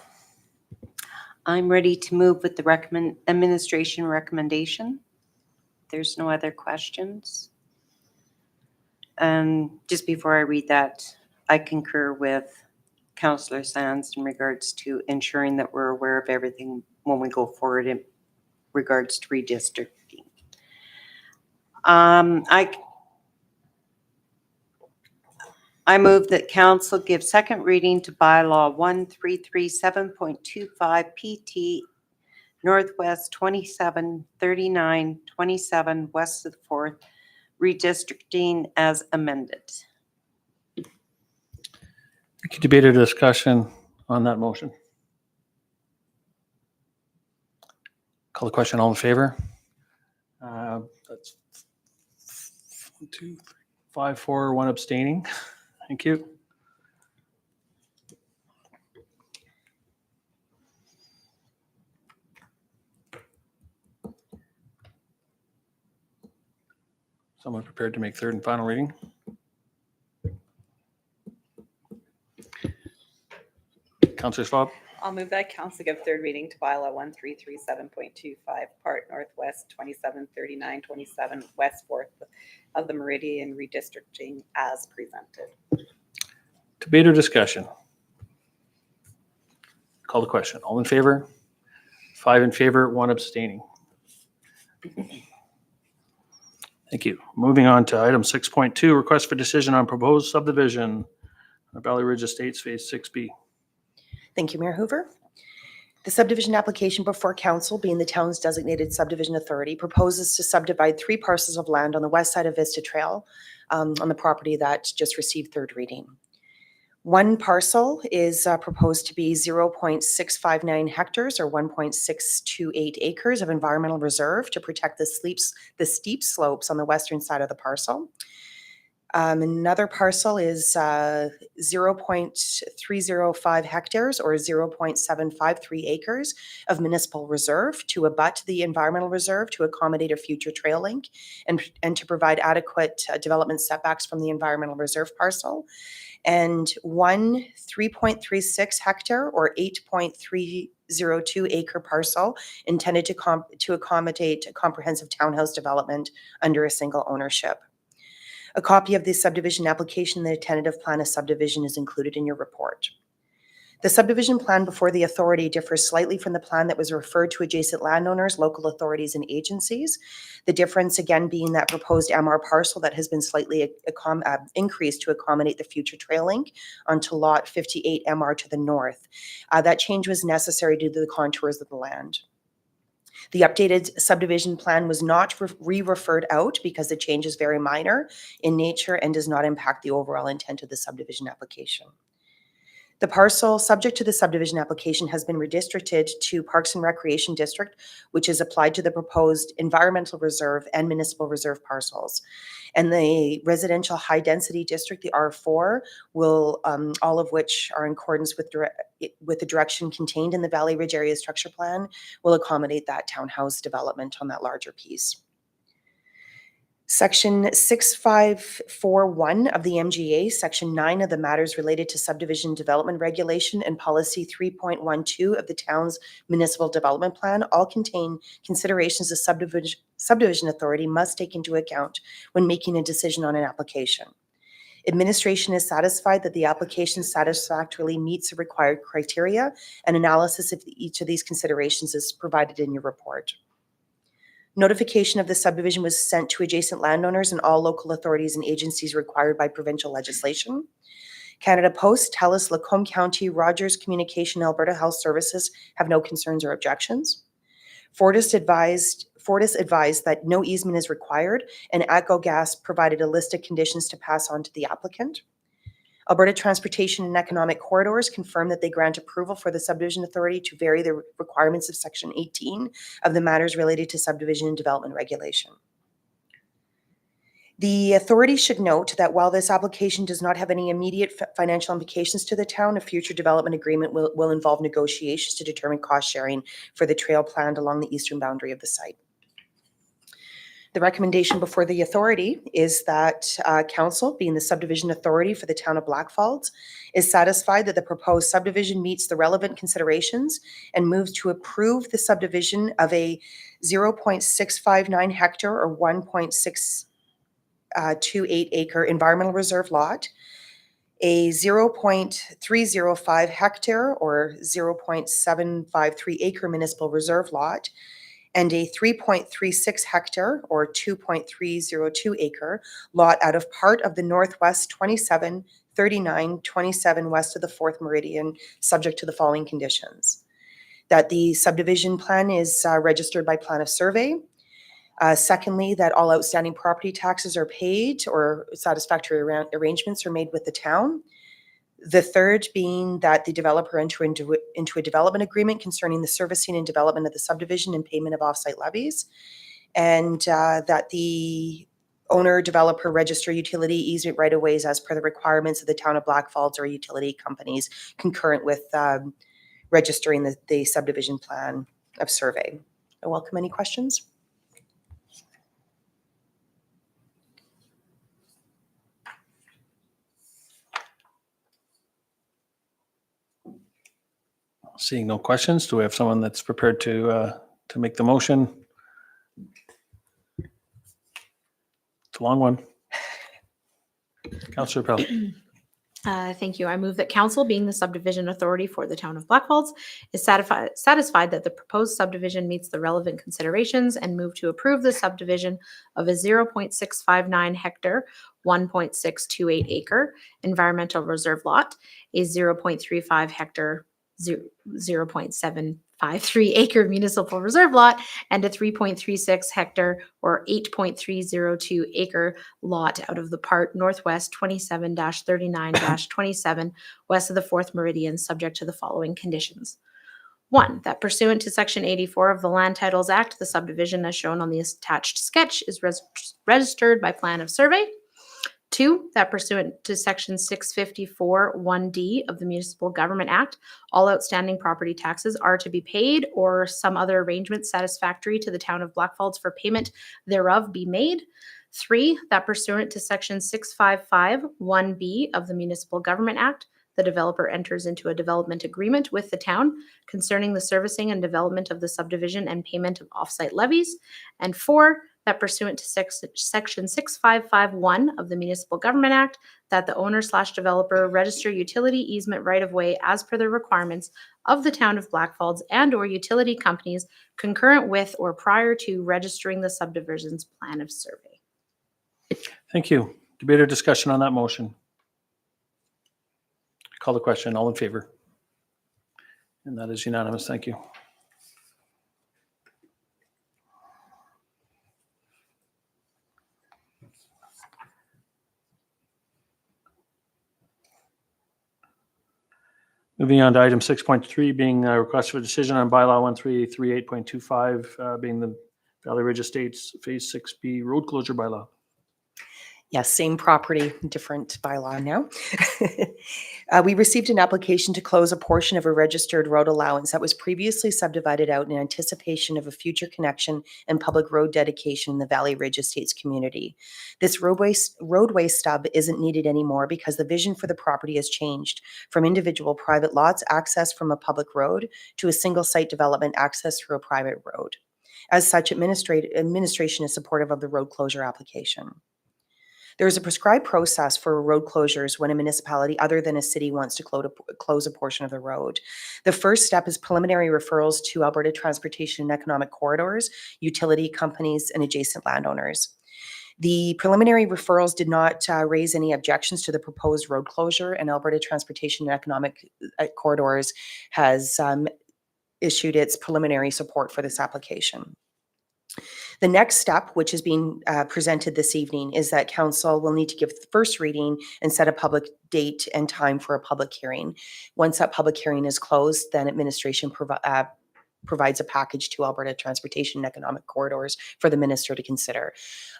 I'm ready to move with the administration recommendation. There's no other questions. Just before I read that, I concur with Councillor Sands in regards to ensuring that we're aware of everything when we go forward in regards to redistricting. I move that council give second reading to bylaw 1337.25 PT Northwest 273927 west of the 4th, redistricting as amended. Thank you. Debate or discussion on that motion? Call the question. All in favor? That's 1, 2, 3, 5, 4, 1 abstaining. Thank you. Someone prepared to make third and final reading? Councillor Schwab? I'll move that council give third reading to bylaw 1337.25 part northwest 273927 west 4th of the meridian redistricting as presented. Debate or discussion? Call the question. All in favor? 5 in favor, 1 abstaining. Thank you. Moving on to item 6.2, request for decision on proposed subdivision of Valley Ridge Estates Phase 6B. Thank you, Mayor Hoover. The subdivision application before council, being the town's designated subdivision authority, proposes to subdivide 3 parcels of land on the west side of Vista Trail on the property that just received third reading. One parcel is proposed to be 0.659 hectares or 1.628 acres of environmental reserve to protect the steep slopes on the western side of the parcel. Another parcel is 0.305 hectares or 0.753 acres of municipal reserve to abut the environmental reserve to accommodate a future trail link and to provide adequate development setbacks from the environmental reserve parcel. And one 3.36 hectare or 8.302 acre parcel intended to accommodate a comprehensive townhouse development under a single ownership. A copy of the subdivision application and the tentative plan of subdivision is included in your report. The subdivision plan before the authority differs slightly from the plan that was referred to adjacent landowners, local authorities, and agencies. The difference, again, being that proposed MR parcel that has been slightly increased to accommodate the future trail link onto lot 58 MR to the north. That change was necessary due to the contours of the land. The updated subdivision plan was not re-referred out because the change is very minor in nature and does not impact the overall intent of the subdivision application. The parcel subject to the subdivision application has been redistricted to Parks and Recreation District, which is applied to the proposed environmental reserve and municipal reserve parcels. And the residential high density district, the R4, will all of which are in accordance with the direction contained in the Valley Ridge Area Structure Plan, will accommodate that townhouse development on that larger piece. Section 6541 of the MGA, Section 9 of the Matters Related to Subdivision Development Regulation, and Policy 3.12 of the town's Municipal Development Plan all contain considerations the subdivision authority must take into account when making a decision on an application. Administration is satisfied that the application satisfactorily meets the required criteria, and analysis of each of these considerations is provided in your report. Notification of the subdivision was sent to adjacent landowners and all local authorities and agencies required by provincial legislation. Canada Post, TELUS, Lacombe County, Rogers Communication, Alberta Health Services have no concerns or objections. Fortis advised that no easement is required, and ATCO Gas provided a list of conditions to pass on to the applicant. Alberta Transportation and Economic Corridors confirmed that they grant approval for the subdivision authority to vary the requirements of Section 18 of the Matters Related to Subdivision and Development Regulation. The authority should note that while this application does not have any immediate financial implications to the town, a future development agreement will involve negotiations to determine cost sharing for the trail planned along the eastern boundary of the site. The recommendation before the authority is that council, being the subdivision authority for the town of Blackfalds, is satisfied that the proposed subdivision meets the relevant considerations and moves to approve the subdivision of a 0.659 hectare or 1.628 acre environmental reserve lot, a 0.305 hectare or 0.753 acre municipal reserve lot, and a 3.36 hectare or 2.302 acre lot out of part of the Northwest 273927 west of the 4th Meridian, subject to the following conditions. That the subdivision plan is registered by plan of survey. Secondly, that all outstanding property taxes are paid or satisfactory arrangements are made with the town. The third being that the developer enter into a development agreement concerning the servicing and development of the subdivision and payment of offsite levies. And that the owner developer register utility easement right-of-ways as per the requirements of the town of Blackfalds or utility companies concurrent with registering the subdivision plan of survey. I welcome any questions. Seeing no questions, do we have someone that's prepared to make the motion? It's a long one. Councillor Pell. Thank you. I move that council, being the subdivision authority for the town of Blackfalds, is satisfied that the proposed subdivision meets the relevant considerations and move to approve the subdivision of a 0.659 hectare, 1.628 acre environmental reserve lot, a 0.35 hectare, 0.753 acre municipal reserve lot, and a 3.36 hectare or 8.302 acre lot out of the part Northwest 27-39-27 west of the 4th Meridian, subject to the following conditions. 1, that pursuant to Section 84 of the Land Titles Act, the subdivision as shown on the attached sketch is registered by plan of survey. 2, that pursuant to Section 654 1D of the Municipal Government Act, all outstanding property taxes are to be paid or some other arrangement satisfactory to the town of Blackfalds for payment thereof be made. 3, that pursuant to Section 655 1B of the Municipal Government Act, the developer enters into a development agreement with the town concerning the servicing and development of the subdivision and payment of offsite levies. And 4, that pursuant to Section 6551 of the Municipal Government Act, that the owner/developer register utility easement right-of-way as per the requirements of the town of Blackfalds and/or utility companies concurrent with or prior to registering the subdivision's plan of survey. Thank you. Debate or discussion on that motion? Call the question. All in favor? And that is unanimous. Thank you. Moving on to item 6.3, being a request for a decision on bylaw 1338.25, being the Valley Ridge Estates Phase 6B road closure bylaw. Yes, same property, different bylaw now. We received an application to close a portion of a registered road allowance that was previously subdivided out in anticipation of a future connection and public road dedication in the Valley Ridge Estates community. This roadway stub isn't needed anymore because the vision for the property has changed from individual private lots accessed from a public road to a single site development access through a private road. As such, administration is supportive of the road closure application. There is a prescribed process for road closures when a municipality other than a city wants to close a portion of the road. The first step is preliminary referrals to Alberta Transportation and Economic Corridors, utility companies, and adjacent landowners. The preliminary referrals did not raise any objections to the proposed road closure, and Alberta Transportation and Economic Corridors has issued its preliminary support for this application. The next step, which is being presented this evening, is that council will need to give the first reading and set a public date and time for a public hearing. Once that public hearing is closed, then administration provides a package to Alberta Transportation and Economic Corridors for the minister to consider.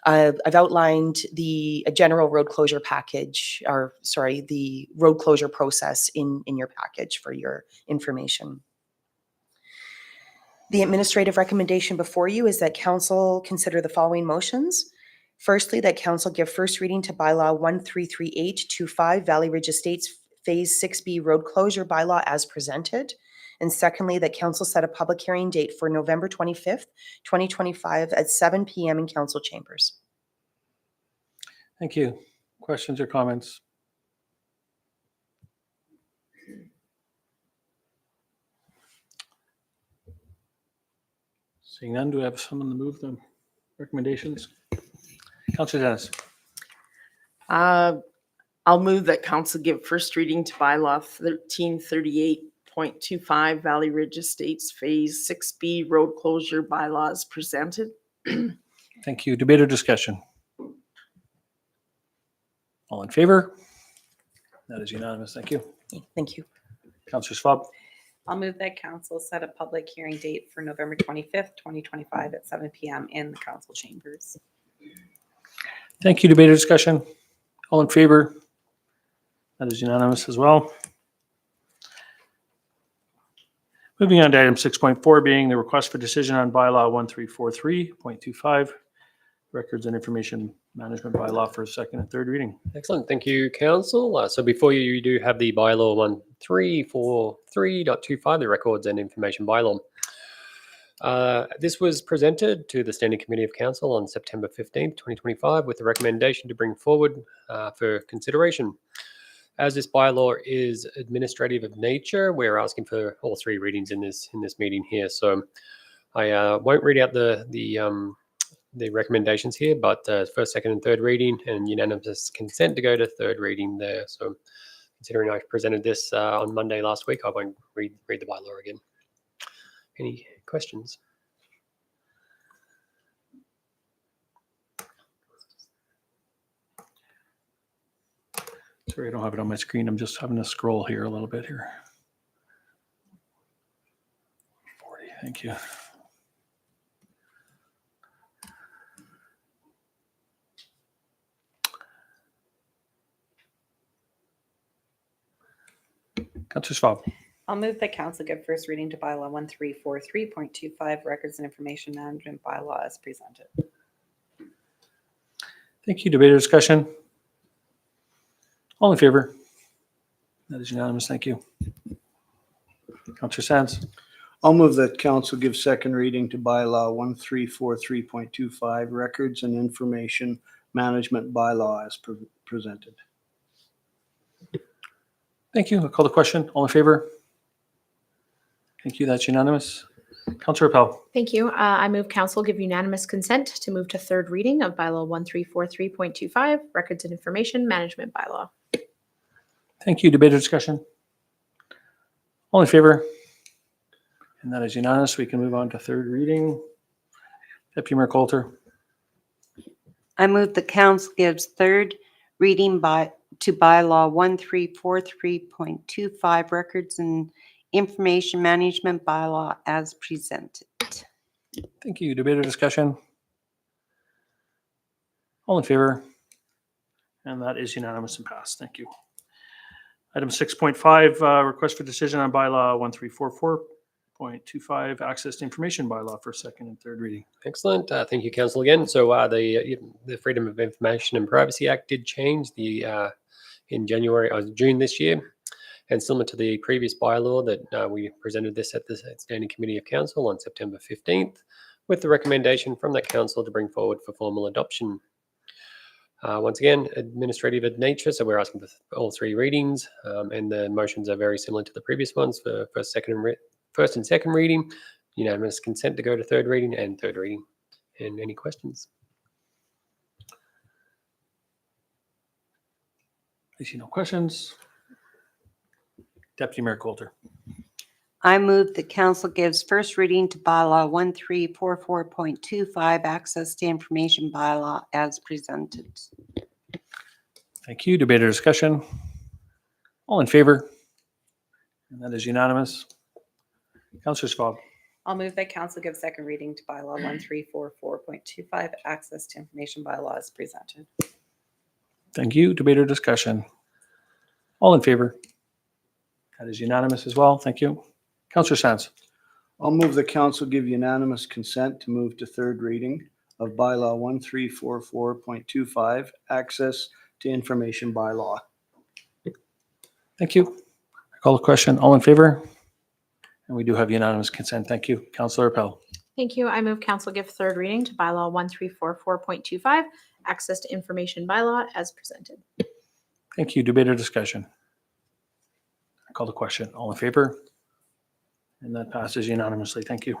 I've outlined a general road closure package, the road closure process in your package for your information. The administrative recommendation before you is that council consider the following motions. Firstly, that council give first reading to bylaw 133825 Valley Ridge Estates Phase 6B road closure bylaw as presented. And secondly, that council set a public hearing date for November 25th, 2025 at 7 p.m. in council chambers. Thank you. Questions or comments? Seeing none, do we have someone to move the recommendations? Councillor Dennis. I'll move that council give first reading to bylaw 1338.25 Valley Ridge Estates Phase 6B road closure bylaws presented. Thank you. Debate or discussion? All in favor? That is unanimous. Thank you. Thank you. Councillor Schwab. I'll move that council set a public hearing date for November 25th, 2025 at 7 p.m. in the council chambers. Thank you. Debate or discussion? All in favor? That is unanimous as well. Moving on to item 6.4 being the request for decision on bylaw 1343.25, records and information management bylaw for second and third reading. Excellent. Thank you, Council. So before you do have the bylaw 1343.25, the records and information bylaw. This was presented to the Standing Committee of Council on September 15th, 2025, with a recommendation to bring forward for consideration. As this bylaw is administrative of nature, we're asking for all three readings in this meeting here. So I won't read out the recommendations here, but first, second, and third reading, and unanimous consent to go to third reading there. So considering I presented this on Monday last week, I won't read the bylaw again. Any questions? Sorry, I don't have it on my screen. I'm just having to scroll here a little bit here. 40, thank you. Councillor Schwab. I'll move that council give first reading to bylaw 1343.25 records and information management bylaw as presented. Thank you. Debate or discussion? All in favor? That is unanimous. Thank you. Councillor Sands. I'll move that council give second reading to bylaw 1343.25 records and information management bylaw as presented. Thank you. I'll call the question. All in favor? Thank you. That's unanimous. Councillor Appel. Thank you. I move council give unanimous consent to move to third reading of bylaw 1343.25 records and information management bylaw. Thank you. Debate or discussion? All in favor? And that is unanimous. We can move on to third reading. Deputy Mayor Coulter. I move the council gives third reading to bylaw 1343.25 records and information management bylaw as presented. Thank you. Debate or discussion? All in favor? And that is unanimous and passed. Thank you. Item 6.5, request for decision on bylaw 1344.25, access to information bylaw for second and third reading. Excellent. Thank you, Council, again. So the Freedom of Information and Privacy Act did change in June this year. And similar to the previous bylaw that we presented this at the Standing Committee of Council on September 15th, with the recommendation from that council to bring forward for formal adoption. Once again, administrative in nature, so we're asking for all three readings, and the motions are very similar to the previous ones for first and second reading, unanimous consent to go to third reading and third reading. And any questions? I see no questions. Deputy Mayor Coulter. I move the council gives first reading to bylaw 1344.25 access to information bylaw as presented. Thank you. Debate or discussion? All in favor? And that is unanimous. Councillor Schwab. I'll move that council give second reading to bylaw 1344.25 access to information bylaw as presented. Thank you. Debate or discussion? All in favor? That is unanimous as well. Thank you. Councillor Sands. I'll move the council give unanimous consent to move to third reading of bylaw 1344.25, access to information bylaw. Thank you. I call the question. All in favor? And we do have unanimous consent. Thank you. Councillor Appel. Thank you. I move council give third reading to bylaw 1344.25 access to information bylaw as presented. Thank you. Debate or discussion? I call the question. All in favor? And that passes unanimously. Thank you.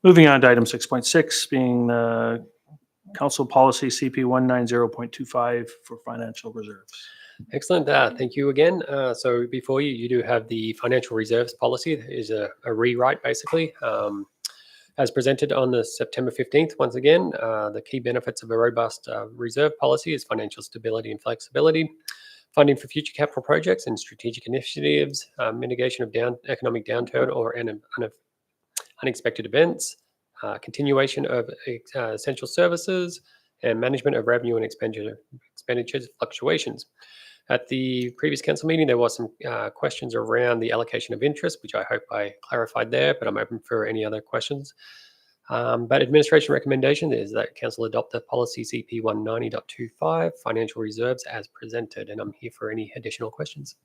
Moving on to item 6.6, being the council policy CP 190.25 for financial reserves. Excellent. Thank you again. So before you, you do have the financial reserves policy. There is a rewrite, basically, as presented on the September 15th. Once again, the key benefits of a robust reserve policy is financial stability and flexibility, funding for future capital projects and strategic initiatives, mitigation of economic downturn or unexpected events, continuation of essential services, and management of revenue and expenditures fluctuations. At the previous council meeting, there was some questions around the allocation of interest, which I hope I clarified there, but I'm open for any other questions. But administration recommendation is that council adopt the policy CP 190.25 financial reserves as presented, and I'm here for any additional questions.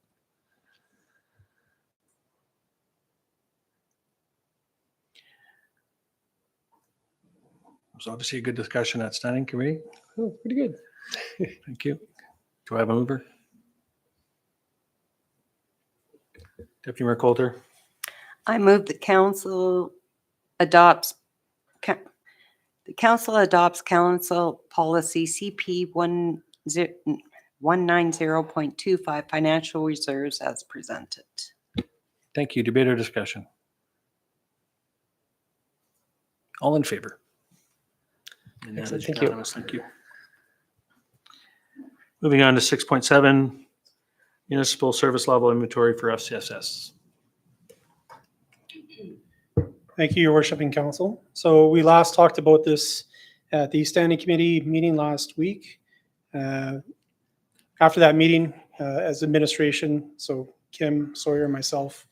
It was obviously a good discussion at standing committee. Oh, pretty good. Thank you. Do I have a mover? Deputy Mayor Coulter. I move the council adopts council policy CP 190.25 financial reserves as presented. Thank you. Debate or discussion? All in favor? And that Excellent. is Thank you. unanimous. Thank you. Moving on to 6.7, municipal service level inventory for FCSS. Thank you, Your Worship and Council. So we last talked about this at the Standing Committee meeting last week. After that meeting, as administration, so Kim, Sawyer, myself,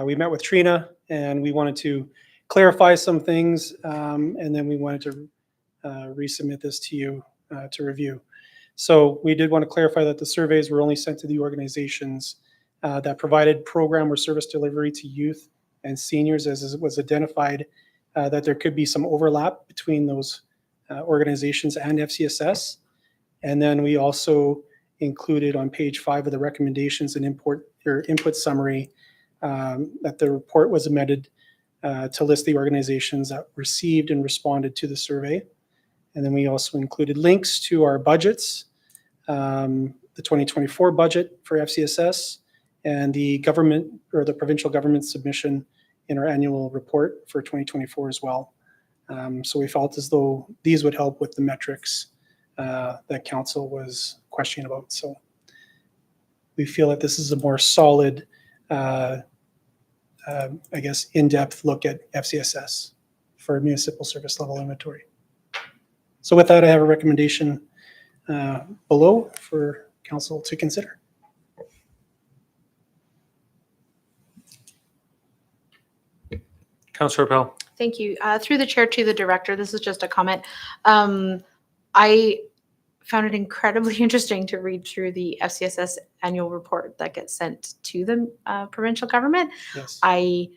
we met with Trina and we wanted to clarify some things, and then we wanted to resubmit this to you to review. So we did want to clarify that the surveys were only sent to the organizations that provided program or service delivery to youth and seniors, as it was identified that there could be some overlap between those organizations and FCSS. And then we also included on page 5 of the recommendations and input summary that the report was amended to list the organizations that received and responded to the survey. And then we also included links to our budgets, the 2024 budget for FCSS, and the government or the provincial government submission in our annual report for 2024 as well. So we felt as though these would help with the metrics that council was questioning about. So we feel that this is a more solid, I guess, in-depth look at FCSS for municipal service level inventory. So with that, I have a recommendation below for council to consider. Councillor Pell. Thank you. Through the chair to the director, this is just a comment. I found it incredibly interesting to read through the FCSS annual report that gets sent to the provincial government. Yes. I,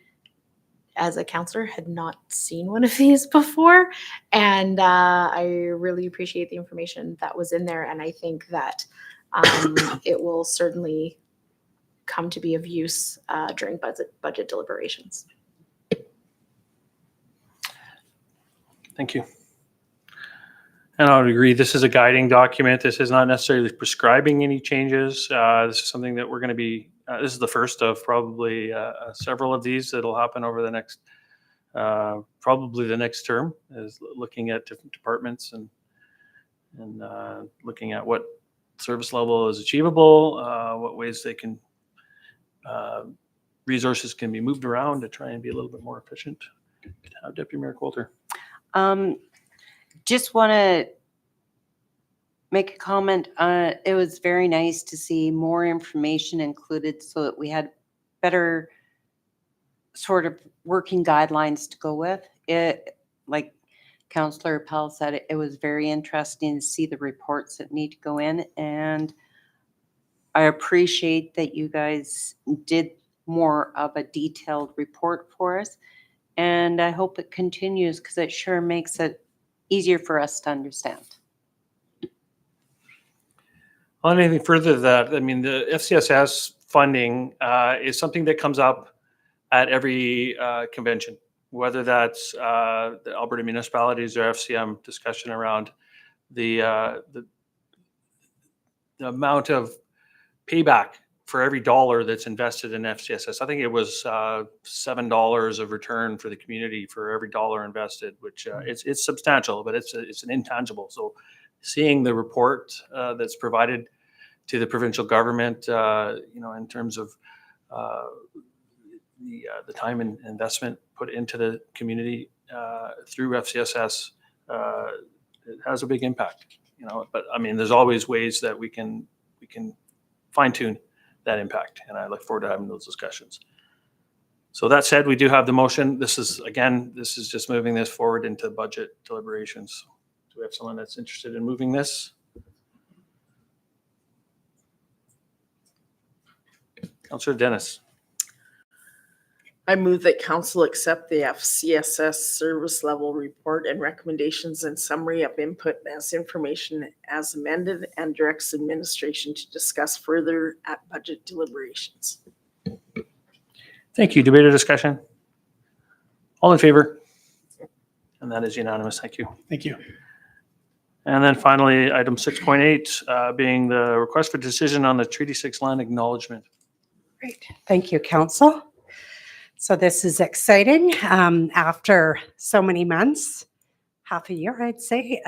as a counselor, had not seen one of these before, and I really appreciate the information that was in there, and I think that it will certainly come to be of use during budget deliberations. Thank you. And I would agree, this is a guiding document. This is not necessarily prescribing any changes. This is something that we're going to be, this is the first of probably several of these that'll happen over the next, probably the next term, is looking at different departments and looking at what service level is achievable, what ways they can, resources can be moved around to try and be a little bit more efficient. Deputy Mayor Coulter. Just want to make a comment. It was very nice to see more information included so that we had better sort of working guidelines to go with. It, like Councillor Pell said, it was very interesting to see the reports that need to go in. And I appreciate that you guys did more of a detailed report for us. And I hope it continues because it sure makes it easier for us to understand. Well, anything further to that, I mean, the FCSS funding is something that comes up at every convention. whether that's the Alberta municipalities or FCM discussion around the amount of payback for every dollar that's invested in FCSS. I think it was $7 of return for the community for every dollar invested, which it's substantial, but it's an intangible. So seeing the report that's provided to the provincial government, in terms of the time and investment put into the community through FCSS, it has a big impact. But I mean, there's always ways that we can fine tune that impact, and I look forward to having those discussions. So that said, we do have the motion. This is just moving this forward into budget deliberations. Do we have someone that's interested in moving this? Councillor Dennis. I move that council accept the FCSS service level report and recommendations and summary of input as information as amended, and directs administration to discuss further at budget deliberations. Thank you. Debate or discussion? All in favor? And that is unanimous. Thank you. Thank you. And then finally, item 6.8 being the request for decision on the Treaty 6 land acknowledgement. Great. Thank you, council. So this is exciting. After so many months, half a year, I'd say,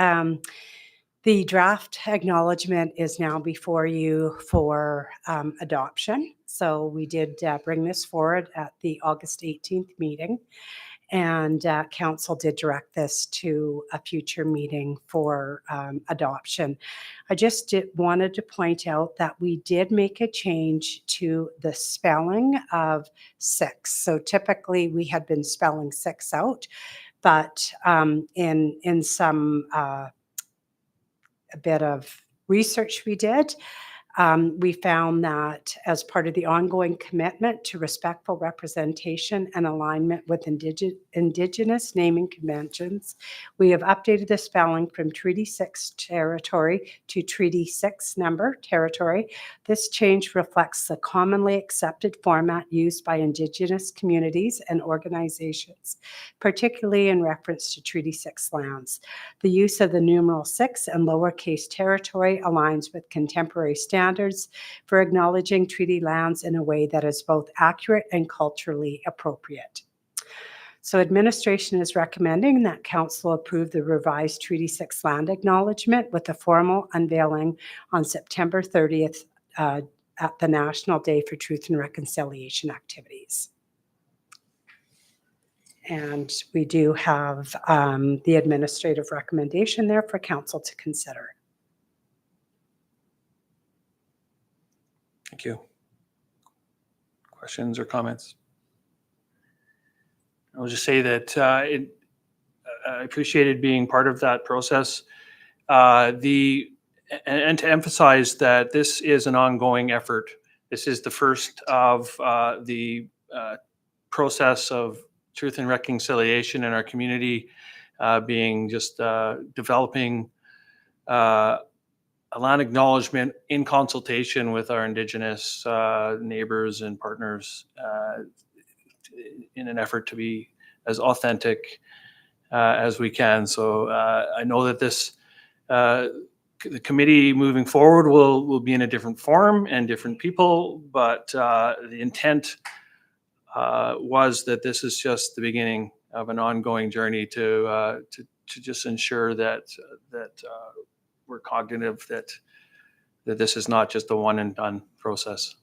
the draft acknowledgement is now before you for adoption. So we did bring this forward at the August 18th meeting, and council did direct this to a future meeting for adoption. I just wanted to point out that we did make a change to the spelling of 6. So typically we had been spelling 6 out, but in some a bit of research we did, we found that as part of the ongoing commitment to respectful representation and alignment with Indigenous naming conventions, we have updated the spelling from Treaty 6 territory to Treaty 6 number territory. This change reflects the commonly accepted format used by Indigenous communities and organizations, particularly in reference to Treaty 6 lands. The use of the numeral 6 and lowercase territory aligns with contemporary standards for acknowledging treaty lands in a way that is both accurate and culturally appropriate. So administration is recommending that council approve the revised Treaty 6 land acknowledgement with a formal unveiling on September 30th at the National Day for Truth and Reconciliation activities. And we do have the administrative recommendation there for council to consider. Thank you. Questions or comments? I'll just say that I appreciated being part of that process. And to emphasize that this is an ongoing effort. This is the first of the process of truth and reconciliation in our community, being just developing a land acknowledgement in consultation with our Indigenous neighbors and partners in an effort to be as authentic as we can. So I know that the committee moving forward will be in a different form and different people, but the intent was that this is just the beginning of an ongoing journey to just ensure that we're cognitive that this is not just a one and done process.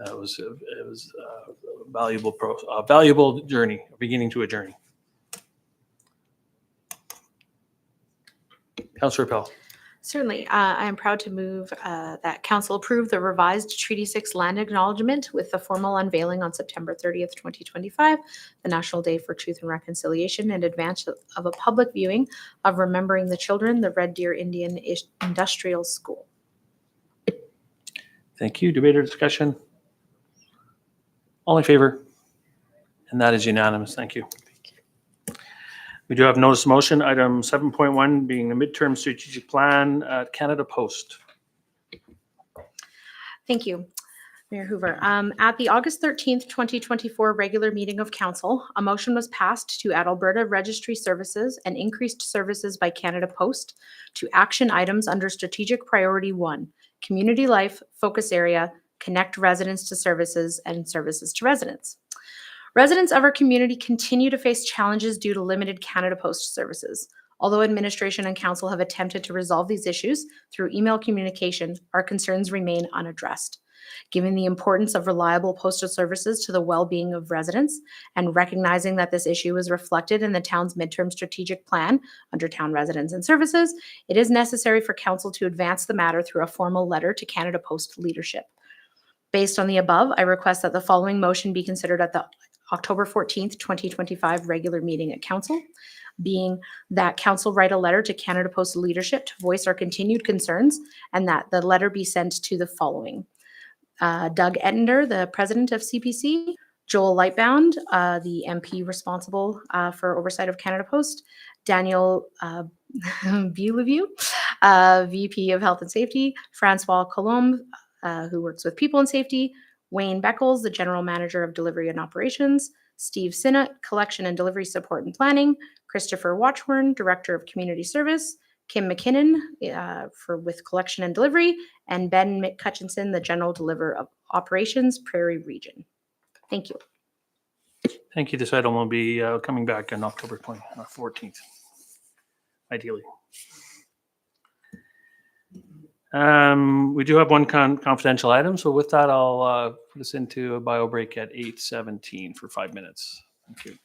It was a valuable journey, a beginning to a journey. Councillor Appel. Certainly. I am proud to move that council approve the revised Treaty 6 land acknowledgement with the formal unveiling on September 30th, 2025, the National Day for Truth and Reconciliation, in advance of a public viewing of Remembering the Children, the Red Deer Indian Industrial School. Thank you. Debate or discussion? All in favor? And that is unanimous. Thank you. We do have notice of motion, item 7.1 being the midterm strategic plan at Canada Post. Thank you. Mayor Hoover, at the August 13th, 2024 regular meeting of council, a motion was passed to add Alberta Registry Services and increased services by Canada Post to action items under Strategic Priority 1, Community Life, Focus Area, Connect Residents to Services, and Services to Residents. Residents of our community continue to face challenges due to limited Canada Post services. Although administration and council have attempted to resolve these issues through email communication, our concerns remain unaddressed. Given the importance of reliable postal services to the well-being of residents and recognizing that this issue is reflected in the town's midterm strategic plan under Town Residents and Services, it is necessary for council to advance the matter through a formal letter to Canada Post leadership. Based on the above, I request that the following motion be considered at the October 14th, 2025 regular meeting at council, being that council write a letter to Canada Post leadership to voice our continued concerns, and that the letter be sent to the following: Doug Ettender, the president of CPC, Joel Lightbound, the MP responsible for oversight of Canada Post, Daniel Bellevue, VP of Health and Safety, Francois Colombe, who works with People and Safety, Wayne Beckles, the General Manager of Delivery and Operations, Steve Sinnott, Collection and Delivery Support and Planning, Christopher Watchhorn, Director of Community Service, Kim McKinnon with Collection and Delivery, and Ben McCutchinson, the General Deliverer of Operations, Prairie Region. Thank you. Thank you. This item will be coming back on October 14th, ideally. We do have one confidential item. So with that, I'll put us into a bio break at 8:17 for 5 minutes. Thank you.